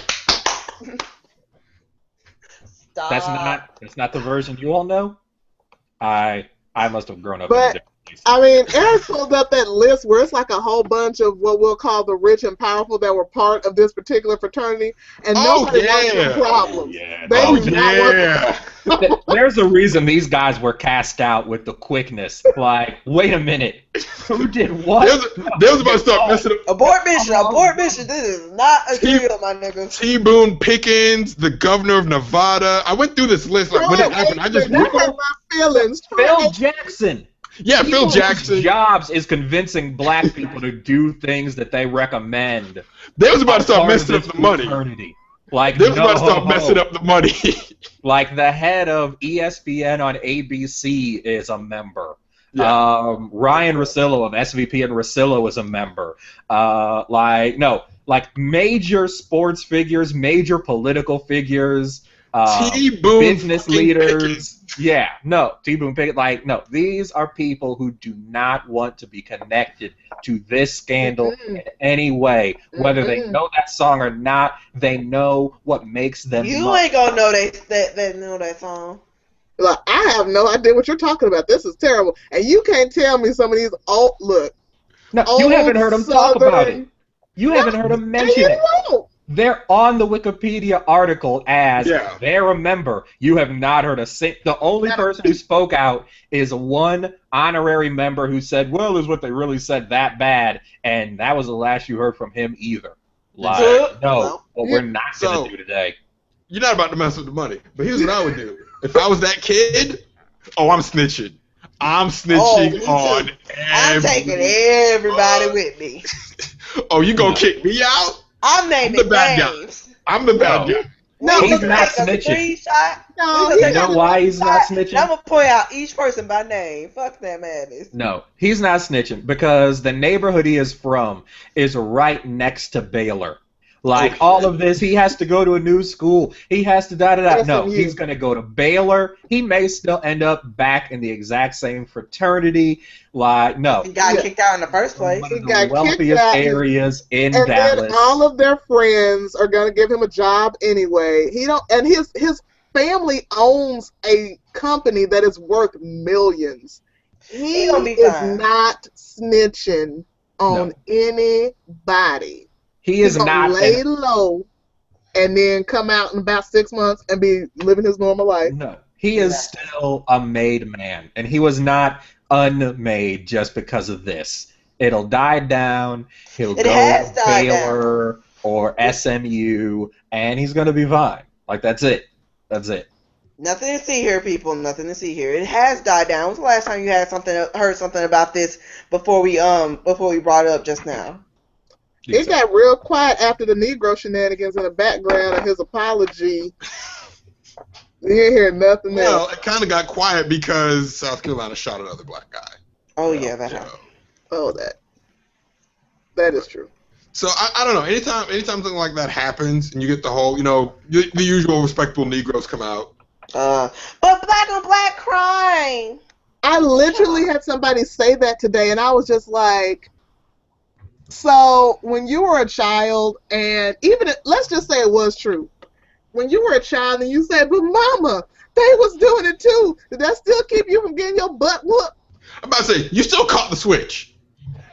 Stop. That's not the version you all know. I must have grown up in a different place. I mean, Eric pulled up that list where it's like a whole bunch of what we'll call the rich and powerful that were part of this particular fraternity, and nobody wants the problems. There's a reason these guys were cast out with the quickness. Like, wait a minute, who did what? They was about to start messing up. Abort mission. This is not a deal, my nigga. T. Boone Pickens, the governor of Nevada. I went through this list like when it happened. I just hurt my feelings. Phil Jackson. Yeah, Phil Jackson. Jobs is convincing black people to do things that they recommend. They was about to start messing up the money. Like, they was about to start messing up the money. Like the head of ESPN on ABC is a member. Yeah. Ryan Russillo of SVP and Russillo is a member. Like major sports figures, major political figures, business leaders. Pickens. Yeah, no, T. Boone Pickens. Like, no, these are people who do not want to be connected to this scandal in any way. Whether they know that song or not, they know what makes them. You ain't gonna know they know that song. Look, I have no idea what you're talking about. This is terrible, and you can't tell me some of these old look. No, you haven't heard them talk about it. You haven't heard them mention it. They're on the Wikipedia article as they're a member. You have not heard the only person who spoke out is one honorary member who said, well, is what they really said that bad, and that was the last you heard from him either. Like, no, what we're not going to do today. You're not about to mess with the money, but here's what I would do. If I was that kid, I'm snitching. I'm snitching on I'm taking everybody with me. Oh, you gonna kick me out? I'm naming names. I'm the bad guy. No, he's not snitching. No, you know why he's not snitching? I'm gonna point out each person by name. Fuck that madness. No, he's not snitching because the neighborhood he is from is right next to Baylor. Like, all of this, he has to go to a new school. He has to da-da-da. No, he's going to go to Baylor. He may still end up back in the exact same fraternity. Like, no. He got kicked out in the first place. One of the wealthiest areas in Dallas. And then all of their friends are going to give him a job anyway. And his family owns a company that is worth millions. He is not snitching on anybody. He is not lay low and then come out in about 6 months and be living his normal life. No, he is still a made man, and he was not unmade just because of this. It'll die down. He'll go to Baylor or SMU, and he's going to be fine. Like, that's it. That's it. Nothing to see here, people. Nothing to see here. It has died down. When was the last time you had heard something about this before we brought it up just now? It got real quiet after the Negro shenanigans in the background of his apology. You didn't hear nothing else. Well, it kind of got quiet because South Carolina shot another black guy. Oh, yeah, that happened. Oh, that is true. So, I don't know. Anytime something like that happens and you get the whole, the usual respectable Negroes come out. But black on black crime. I literally had somebody say that today, and I was just like, so when you were a child, and let's just say it was true. When you were a child and you said, but mama, they was doing it too. Did that still keep you from getting your butt whooped? I'm about to say, you still caught the switch.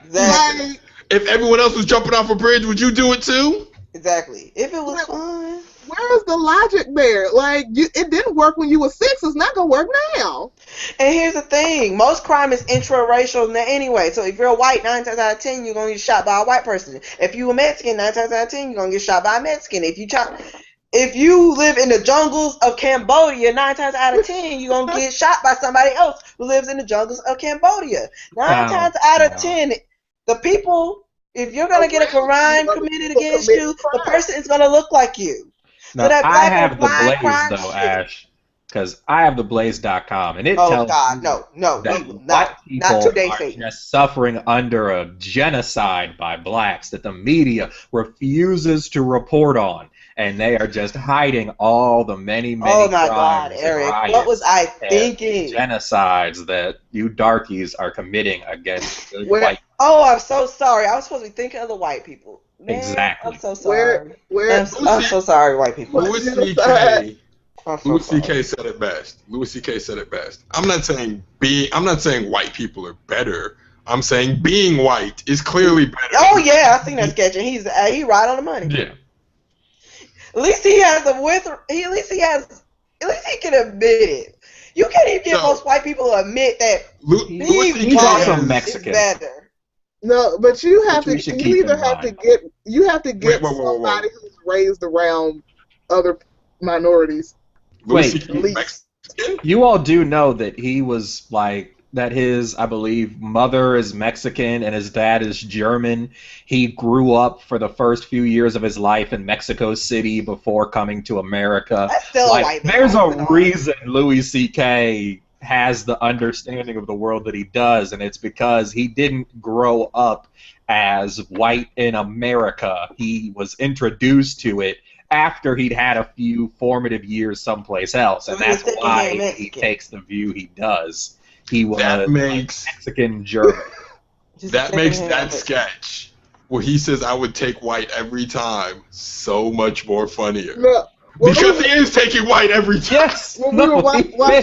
Exactly. Like, if everyone else was jumping off a bridge, would you do it too? Exactly. If it was fun. Where is the logic there? Like, it didn't work when you were 6. It's not going to work now. And here's the thing. Most crime is intraracial anyway. So if you're a white, 9 times out of 10, you're going to get shot by a white person. If you're a Mexican, 9 times out of 10, you're going to get shot by a Mexican. If you live in the jungles of Cambodia, 9 times out of 10, you're going to get shot by somebody else who lives in the jungles of Cambodia. 9 times out of 10, the people, if you're going to get a crime committed against you, the person is going to look like you. Now, so that I have the Blaze, crime though, Ash, because I have the Blaze.com, and it tells God, me that not today, are just suffering under a genocide by blacks that the media refuses to report on, and they are just hiding all the many Oh my God, Eric, what was I thinking? Genocides that you darkies are committing against white. Oh, I'm so sorry. I was supposed to be thinking of the white people. Man, exactly. I'm so sorry. I'm so sorry, white people. Louis C.K. said it best. Louis C.K. said it best. I'm not saying white people are better. I'm saying being white is clearly better. Oh yeah, I seen that sketch, and he right on the money. Yeah. At least he has at least he can admit it. You can't even get most white people to admit that he's also Mexican. Is better. No, but you have to get somebody who's raised around other minorities. Wait, you all do know that he was that his, I believe, mother is Mexican and his dad is German. He grew up for the first few years of his life in Mexico City before coming to America. That's still white. There's a reason Louis C.K. has the understanding of the world that he does, and it's because he didn't grow up as white in America. He was introduced to it after he'd had a few formative years someplace else, and that's why he takes the view he does. He was Mexican German. That makes that sketch where he says I would take white every time so much more funnier. No. Because he is taking white every time. Yes. When we were watching, what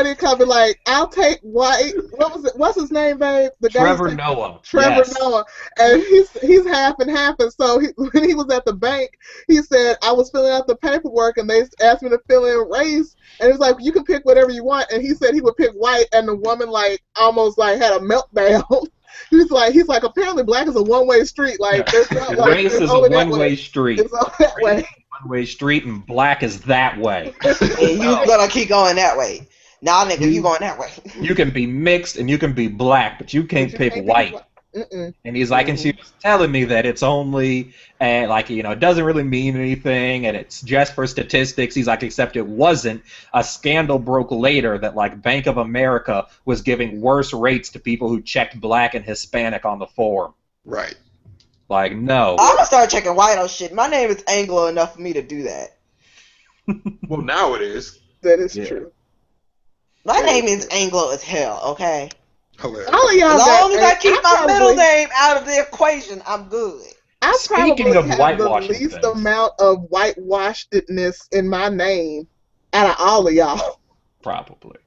did it like? I'll take white. What was it? What's his name, babe? The guy Trevor Noah. Trevor Noah, and he's half and half. And so when he was at the bank, he said, "I was filling out the paperwork, and they asked me to fill in race." And it was like, "You can pick whatever you want." And he said he would pick white, and the woman almost had a meltdown. He's like, apparently black is a one-way street. There's not race is a one-way street. It's all that way. One-way street, and black is that way. And you're gonna keep going that way. Nah, nigga, you going that way. You can be mixed and you can be black, but you can't pick white. And he's like, and she was telling me that it's only, it doesn't really mean anything, and it's just for statistics. He's like, except it wasn't. A scandal broke later that, Bank of America was giving worse rates to people who checked black and Hispanic on the form. Right. No. I'm gonna start checking white on shit. My name is Anglo enough for me to do that. Well, now it is. That is true. My name is Anglo as hell, okay? Hilarious. As long as I keep my middle name out of the equation, I'm good. I Speaking of have the whitewashing least things. amount of whitewashedness in my name out of all of y'all. Probably.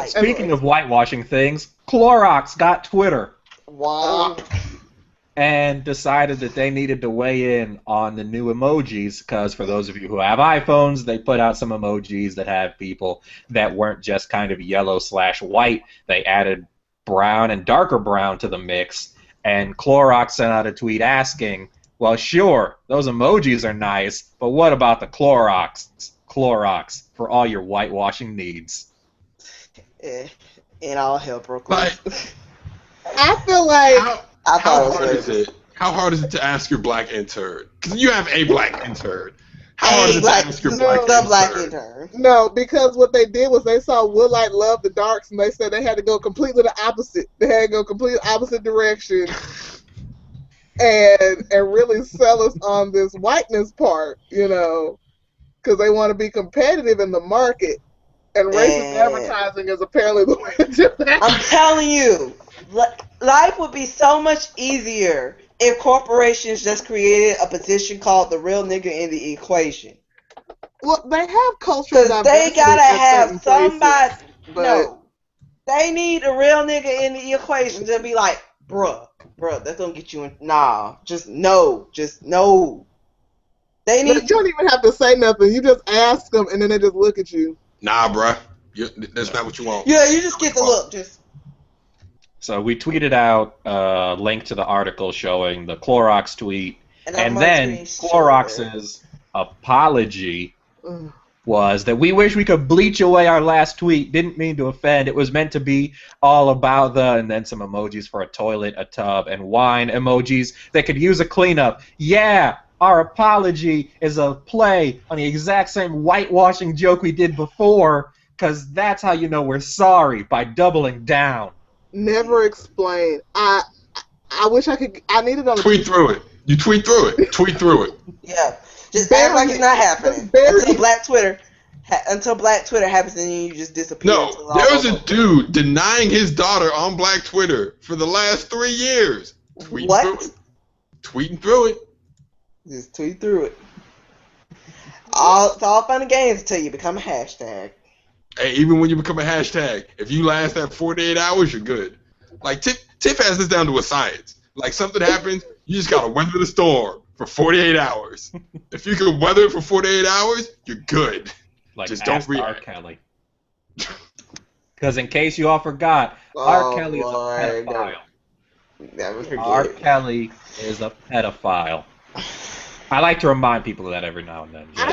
Speaking of whitewashing things, Clorox got Twitter. Wow. And decided that they needed to weigh in on the new emojis, because for those of you who have iPhones, they put out some emojis that have people that weren't just kind of yellow/white. They added brown and darker brown to the mix, and Clorox sent out a tweet asking, well, sure, those emojis are nice, but what about the Clorox Clorox for all your whitewashing needs. And all hell broke loose. I feel like how hard is it to ask your black intern? Because you have a black intern. How hard is it to ask your black intern? No, because what they did was they saw Woodlight love the darks, and they said they had to go completely the opposite. They had to go completely opposite direction, and really sell us on this whiteness part, because they want to be competitive in the market. And racist advertising is apparently the way to do that. I'm telling you, life would be so much easier if corporations just created a position called the real nigga in the equation. Well, they have cultural diversity. Because they gotta have somebody. No, they need a real nigga in the equation to be like, bruh, that's gonna get you in. Nah, just no. They need. You don't even have to say nothing. You just ask them, and then they just look at you. Nah, bruh. That's not what you want. Yeah, you just get the look. So we tweeted out a link to the article showing the Clorox tweet, and then Clorox's apology was that we wish we could bleach away our last tweet. Didn't mean to offend. It was meant to be all about and then some emojis for a toilet, a tub, and wine emojis that could use a cleanup. Yeah, our apology is a play on the exact same whitewashing joke we did before, because that's how you know we're sorry, by doubling down. Never explain. I wish I could. I needed on. Tweet through it. You tweet through it. Tweet through it. Yeah, just act like it's not happening until Black Twitter happens, and then you just disappear. No, there was a dude denying his daughter on Black Twitter for the last 3 years. Tweeting through it. Just tweet through it. It's all fun and games until you become a hashtag. Hey, even when you become a hashtag, if you last that 48 hours, you're good. Like, Tiff has this down to a science. Like, something happens, you just gotta weather the storm for 48 hours. If you can weather it for 48 hours, you're good. Like, just don't react. R. Kelly. Because in case you all forgot, R. Kelly is a pedophile. Never forget. R. Kelly is a pedophile. I like to remind people of that every now and then. I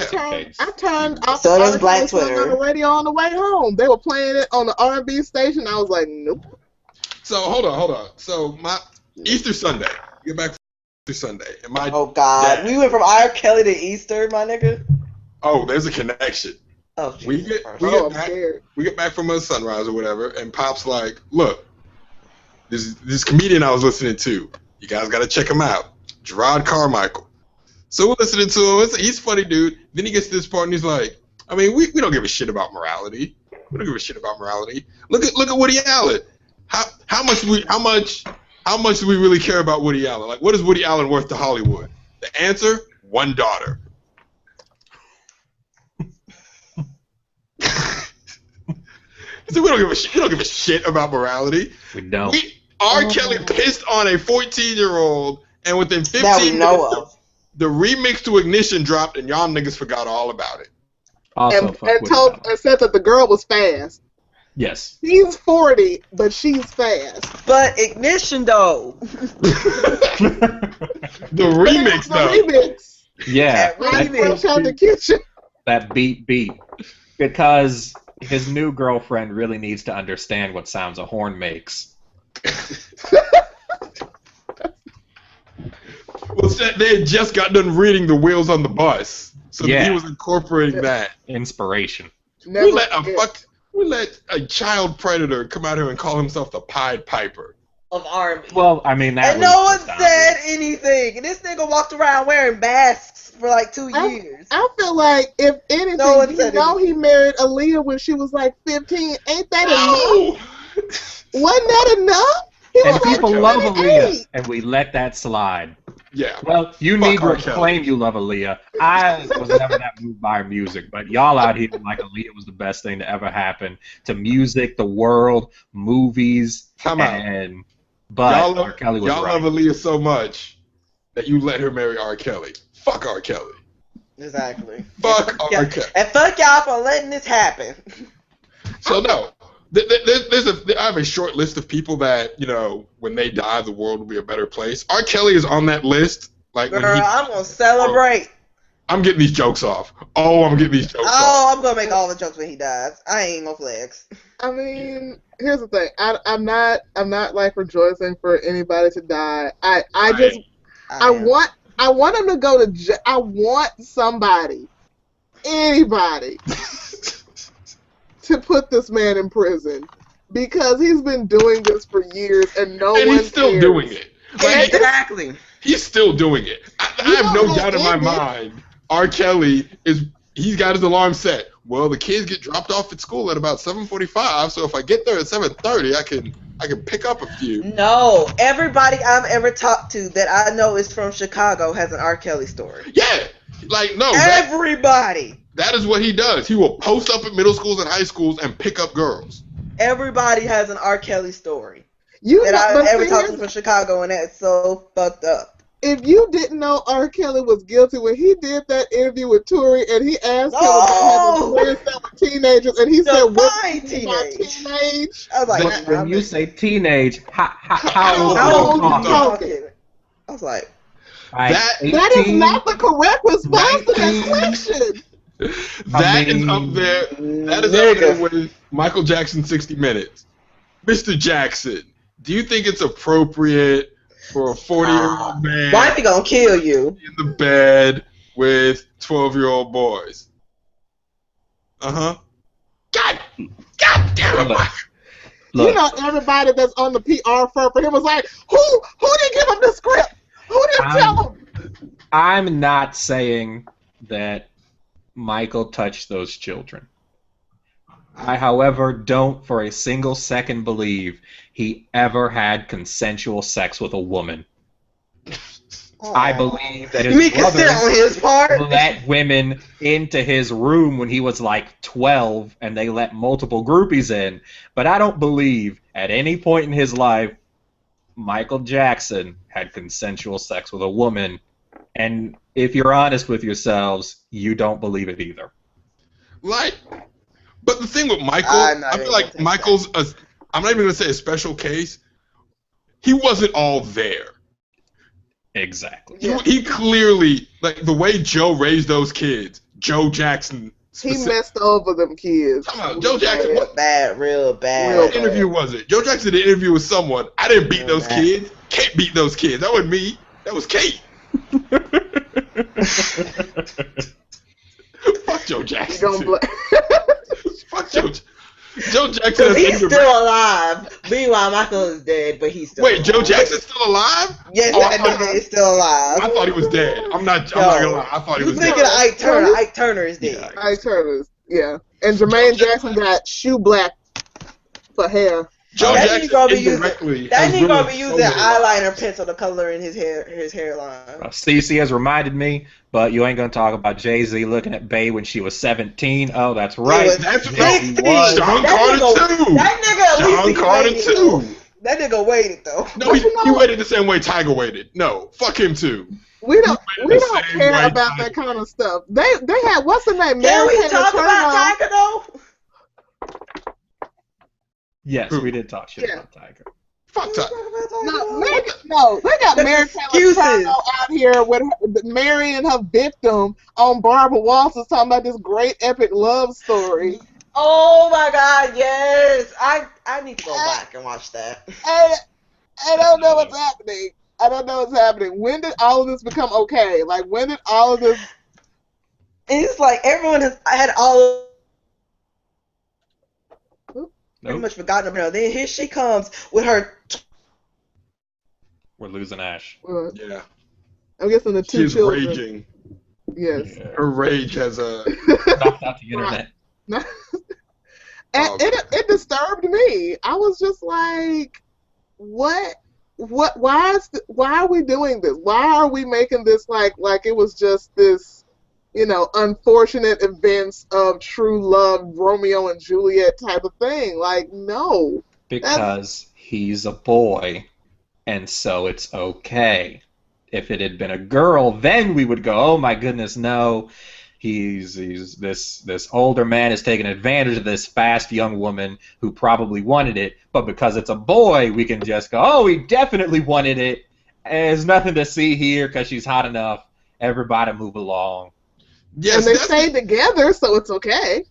turned off so does Black Twitter on the radio on the way home. They were playing it on the R&B station. I was like, nope. So hold on. So my Easter Sunday, get back from Easter Sunday, and my God, we went from R. Kelly to Easter, my nigga. Oh, there's a connection. Oh, we get back from a sunrise or whatever, and Pop's like, look, this comedian I was listening to, you guys got to check him out, Gerard Carmichael. So we're listening to him. He's a funny dude. Then he gets to this part and he's like, I mean, we don't give a shit about morality. We don't give a shit about morality. Look at Woody Allen. How much do we really care about Woody Allen? Like, what is Woody Allen worth to Hollywood? The answer: one daughter. So we don't give a shit. We don't give a shit about morality. We don't. R. Kelly pissed on a 14-year-old, and within 15 minutes, the remix to Ignition dropped, and y'all niggas forgot all about it. Also, and said that the girl was fast. Yes. He's 40, but she's fast. But Ignition, though. The remix, though. Remix. Yeah. That beat. Because his new girlfriend really needs to understand what sounds a horn makes. Well, they had just got done reading The Wheels on the Bus, so he was incorporating that. Inspiration. We let a child predator come out here and call himself the Pied Piper of R&B. Well, I mean, and no one said anything. And this nigga walked around wearing masks for like 2 years. I feel like, if anything, he married Aaliyah when she was like 15. Ain't that enough? Wasn't that enough? And people love Aaliyah, and we let that slide. Yeah. Well, you need to claim you love Aaliyah. I was never that moved by her music, but y'all out here like Aaliyah was the best thing to ever happen to music, the world, movies, but R. Kelly was y'all right. love Aaliyah so much that you let her marry R. Kelly. Fuck R. Kelly. Exactly. Fuck R. Kelly. And fuck y'all for letting this happen. So no. I have a short list of people that, when they die, the world will be a better place. R. Kelly is on that list. Like, Girl, I'm gonna celebrate. I'm getting these jokes off. Oh, I'm getting these jokes off. Oh, I'm gonna make all the jokes when he dies. I ain't gonna flex. I mean, here's the thing. I'm not like rejoicing for anybody to die. I want him to go to jail. I want somebody, anybody, to put this man in prison because he's been doing this for years and he's still doing it. Like, exactly. He's still doing it. I have no doubt in my mind. R. Kelly he's got his alarm set. Well, the kids get dropped off at school at about 7:45, so if I get there at 7:30, I can pick up a few. No, everybody I've ever talked to that I know is from Chicago has an R. Kelly story. Yeah, like no. Everybody. That is what he does. He will post up at middle schools and high schools and pick up girls. Everybody has an R. Kelly story that I've ever talked to from Chicago, and that's so fucked up. If you didn't know R. Kelly was guilty when he did that interview with Tory and he asked him about having sex with teenagers and he said, "What teenage?" I was like, when you say teenage, how old are you talking? I was like, that is not the correct response to that question. That is up there. That is up there with Michael Jackson's 60 Minutes. Mr. Jackson, do you think it's appropriate for a 40-year-old man why he gonna kill you in the bed with 12-year-old boys? God damn it! Look. You know, everybody that's on the PR firm for him was like, who didn't give him the script? Who didn't tell him? I'm not saying that Michael touched those children. I, however, don't for a single second believe he ever had consensual sex with a woman. I believe that his brother let women into his room when he was like 12 and they let multiple groupies in. But I don't believe at any point in his life Michael Jackson had consensual sex with a woman. And if you're honest with yourselves, you don't believe it either. But the thing with Michael, I feel like Michael's, I'm not even going to say a special case. He wasn't all there. Exactly. He clearly, like the way Joe raised those kids, Joe Jackson. He messed over them kids. Joe Jackson. Real bad. What interview was it? Joe Jackson did an interview with someone. I didn't beat those kids. Kate beat those kids. That wasn't me. That was Kate. Fuck Joe Jackson. Fuck Joe Jackson. He's still alive. Meanwhile, Michael is dead, but he's still alive. Joe Jackson's still alive? Yes, that nigga is still alive. I thought he was dead. I'm not gonna lie. I thought he was dead. You thinking of Ike Turner? Ike Turner is dead. Yeah. Ike Turner, yeah. And Jermaine Jackson got shoe black for hair. Joe Jackson gonna be using eyeliner pencil to color in his hairline. Cece has reminded me, but you ain't gonna talk about Jay-Z looking at Bey when she was 17. Oh, that's right. That's right. Sean Carter too. That nigga Sean Carter too. That nigga waited though. No, he waited the same way Tiger waited. No, fuck him too. We don't care about that kind of stuff. They had what's the name? Can we talk about Tiger though? Yes, we did talk shit about Tiger. Fuck Tiger. No, they got Mary Taylor Turner out here with Mary and her victim on Barbara Walters talking about this great epic love story. Oh my God, yes! I need to go back and watch that. I don't know what's happening. I don't know what's happening. When did all of this become okay? Like, when did all of this... It's like everyone has had all pretty much forgotten about her. Then here she comes with her... We're losing Ash. Yeah. I'm guessing the two children. She's raging. Yes. Yeah. Her rage has knocked out the internet. And it disturbed me. I was just like, what? Why are we doing this? Why are we making this like it was just this, unfortunate events of true love, Romeo and Juliet type of thing? Like, no. Because he's a boy, and so it's okay. If it had been a girl, then we would go, oh my goodness, no. He's this older man is taking advantage of this fast young woman who probably wanted it, but because it's a boy, we can just go, oh, he definitely wanted it. There's nothing to see here because she's hot enough. Everybody move along. Yes, and they stayed together, so it's okay.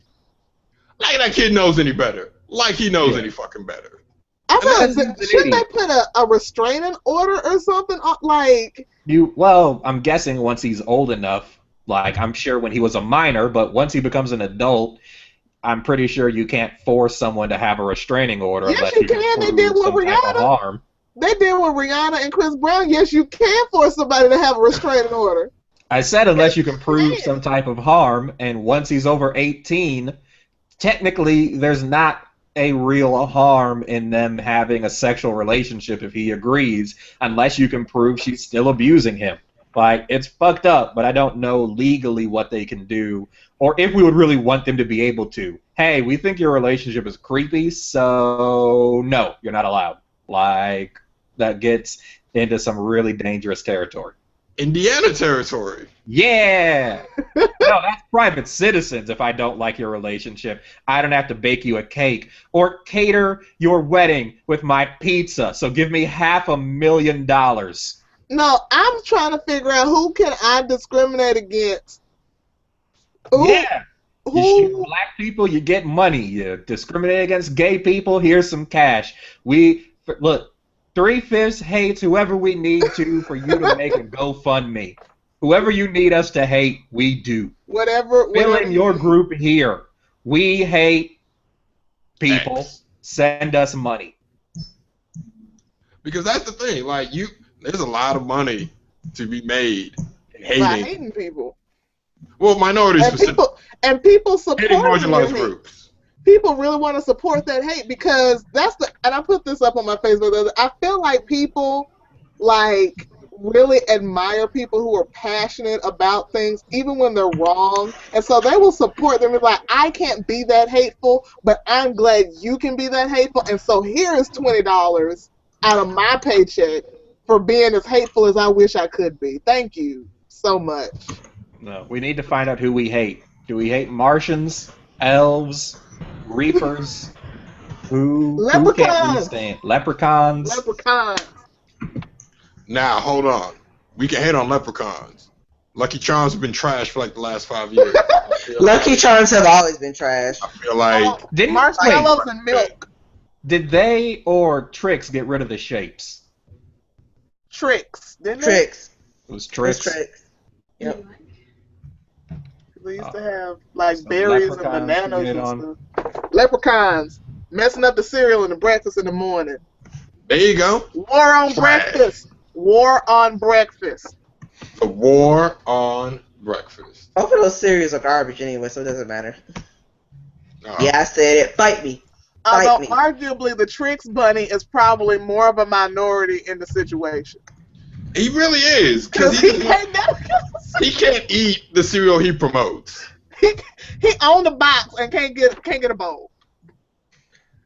Like that kid knows any better. Like he knows any fucking better. I thought, shouldn't they put a restraining order or something? Like Well, I'm guessing once he's old enough. Like, I'm sure when he was a minor, but once he becomes an adult, I'm pretty sure you can't force someone to have a restraining order. Yes, you can. They did with Rihanna. They did with Rihanna and Chris Brown. Yes, you can force somebody to have a restraining order. I said unless you can prove some type of harm, and once he's over 18, technically there's not a real harm in them having a sexual relationship if he agrees, unless you can prove she's still abusing him. Like, it's fucked up, but I don't know legally what they can do, or if we would really want them to be able to. Hey, we think your relationship is creepy, so no, you're not allowed. Like, that gets into some really dangerous territory. Indiana territory. Yeah! No, that's private citizens if I don't like your relationship. I don't have to bake you a cake or cater your wedding with my pizza, so give me $500,000. No, I'm trying to figure out who can I discriminate against. Yeah. You shoot black people, you get money. You discriminate against gay people, here's some cash. Look, 3/5 hates whoever we need to for you to make a GoFundMe. Whoever you need us to hate, we do. Whatever. Fill in your group here. We hate people. Thanks. Send us money. Because that's the thing. Like, there's a lot of money to be made by hating people. Well, minorities and people support hating marginalized groups. People really want to support that hate because and I put this up on my Facebook. I feel like people really admire people who are passionate about things, even when they're wrong, and so they will support them. It's like, I can't be that hateful, but I'm glad you can be that hateful, and so here is $20 out of my paycheck for being as hateful as I wish I could be. Thank you so much. No, we need to find out who we hate. Do we hate Martians, elves, reapers? Who can't we stand? Leprechauns. Now, hold on. We can hate on leprechauns. Lucky Charms have been trash for like the last 5 years. Lucky Charms have always been trash. I feel like marshmallows and milk. Did they or Trix get rid of the shapes? Trix, didn't they? Trix. It was Trix. Yep. We used to have like berries and bananas and stuff. Leprechauns messing up the cereal and the breakfast in the morning. There you go. War on breakfast. War on breakfast. The war on breakfast. Both of those cereals are garbage anyway, so it doesn't matter. Yeah, I said it. Fight me. Although arguably the Trix bunny is probably more of a minority in the situation. He really is, because he can't eat the cereal he promotes. He owned the box and can't get a bowl.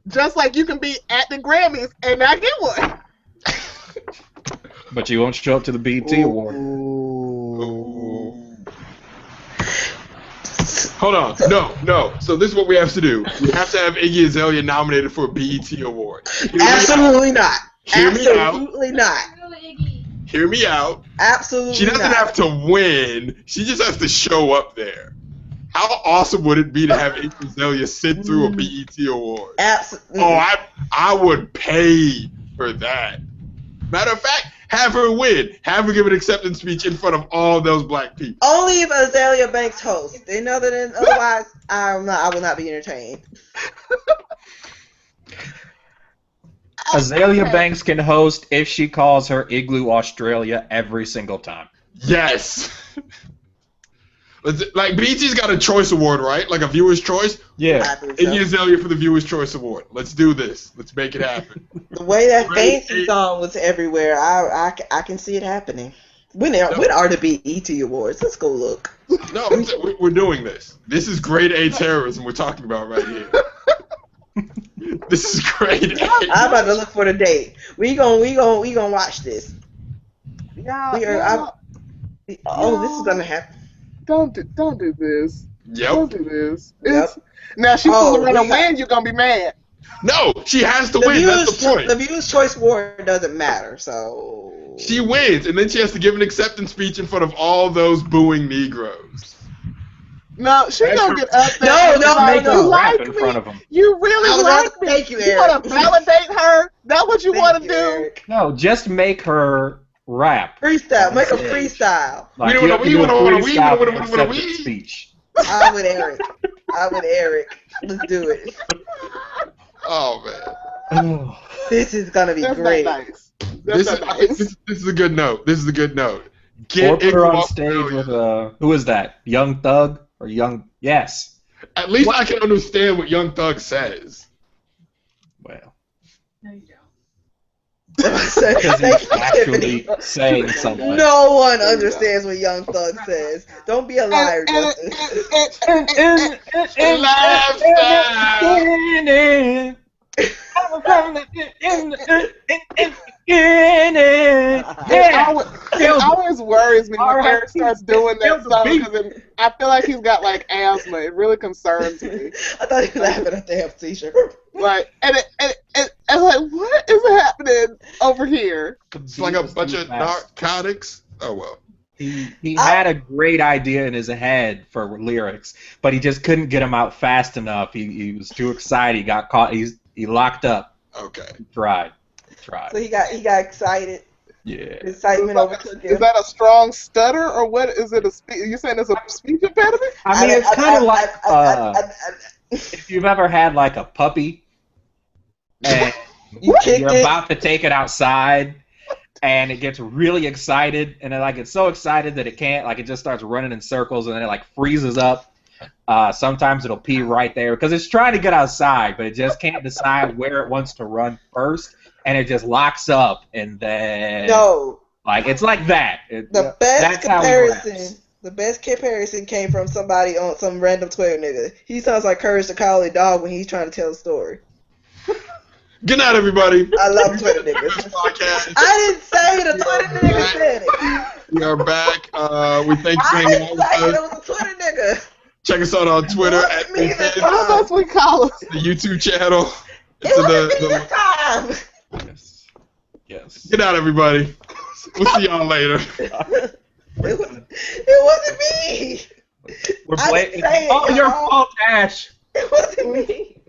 Just like you can be at the Grammys and not get one. But you won't show up to the BET Award. Hold on. No. So this is what we have to do. We have to have Iggy Azalea nominated for a BET Award. Absolutely not. Absolutely not. Hear me out. Absolutely She doesn't have to win. She just has to show up there. How awesome would it be to have Iggy Azalea sit through a BET Award? Absolutely. Oh, I would pay for that. Matter of fact, have her win. Have her give an acceptance speech in front of all those black people. Only if Azalea Banks hosts. Otherwise, I will not be entertained. Azalea Banks can host if she calls her Igloo Australia every single time. Yes. Like, BET's got a choice award, right? Like a viewer's choice? Yeah. Iggy Azalea for the viewer's choice award. Let's do this. Let's make it happen. The way that Fancy song was everywhere, I can see it happening. When are the BET Awards? Let's go look. No, we're doing this. This is grade A terrorism we're talking about right here. This is grade A. I'm about to look for the date. We gonna watch this. Oh, this is gonna happen. Don't do this. Yep. Don't do this. Now she's gonna win. You're gonna be mad. No, she has to win. That's the point. The Viewer's Choice Award doesn't matter. So she wins, and then she has to give an acceptance speech in front of all those booing Negroes. No, she gonna get up there. No, you like in front of him. You really like me. Thank you, You Eric. want to validate her? That's what you want to do? Eric. No, just make her rap. Freestyle. Make a freestyle. Like, you have to do a freestyle speech. I'm with Eric. Let's do it. Oh man. This is gonna be great. Nice. This is a good note. This is a good note. Or put her on stage with who is that? Young Thug or Young? Yes. At least I can understand what Young Thug says. Well. No, you don't. Because he's actually saying something. No one understands what Young Thug says. Don't be a liar, Justin. It always worries me when Eric starts doing that song because I feel like he's got like asthma. It really concerns me. I thought he was laughing at the damn t-shirt. Like, and like, what is happening over here? It's like a bunch of narcotics. Oh well. He had a great idea in his head for lyrics, but he just couldn't get them out fast enough. He was too excited. He got caught. He locked up. Okay. He tried. So he got excited. Yeah. Excitement overtook him. Is that a strong stutter or what? Is it you saying it's a speech impediment? I mean, it's kind of like if you've ever had like a puppy and you're about to take it outside. And it gets really excited, and it gets so excited that it can't, it just starts running in circles, and then it freezes up. Sometimes it'll pee right there because it's trying to get outside, but it just can't decide where it wants to run first, and it just locks up, and then it's like that. The best comparison came from somebody on some random Twitter nigga. He sounds like Courage the Cowardly Dog when he's trying to tell a story. Good night, everybody. I love Twitter niggas. I didn't say the Twitter nigga said it. We are back. We thank you for hanging out with us. It was a Twitter nigga. Check us out on Twitter at That's what we call us. The YouTube channel. It wasn't me this time. Yes. Good night, everybody. We'll see y'all later. It wasn't me. We're your fault, Ash. It wasn't me.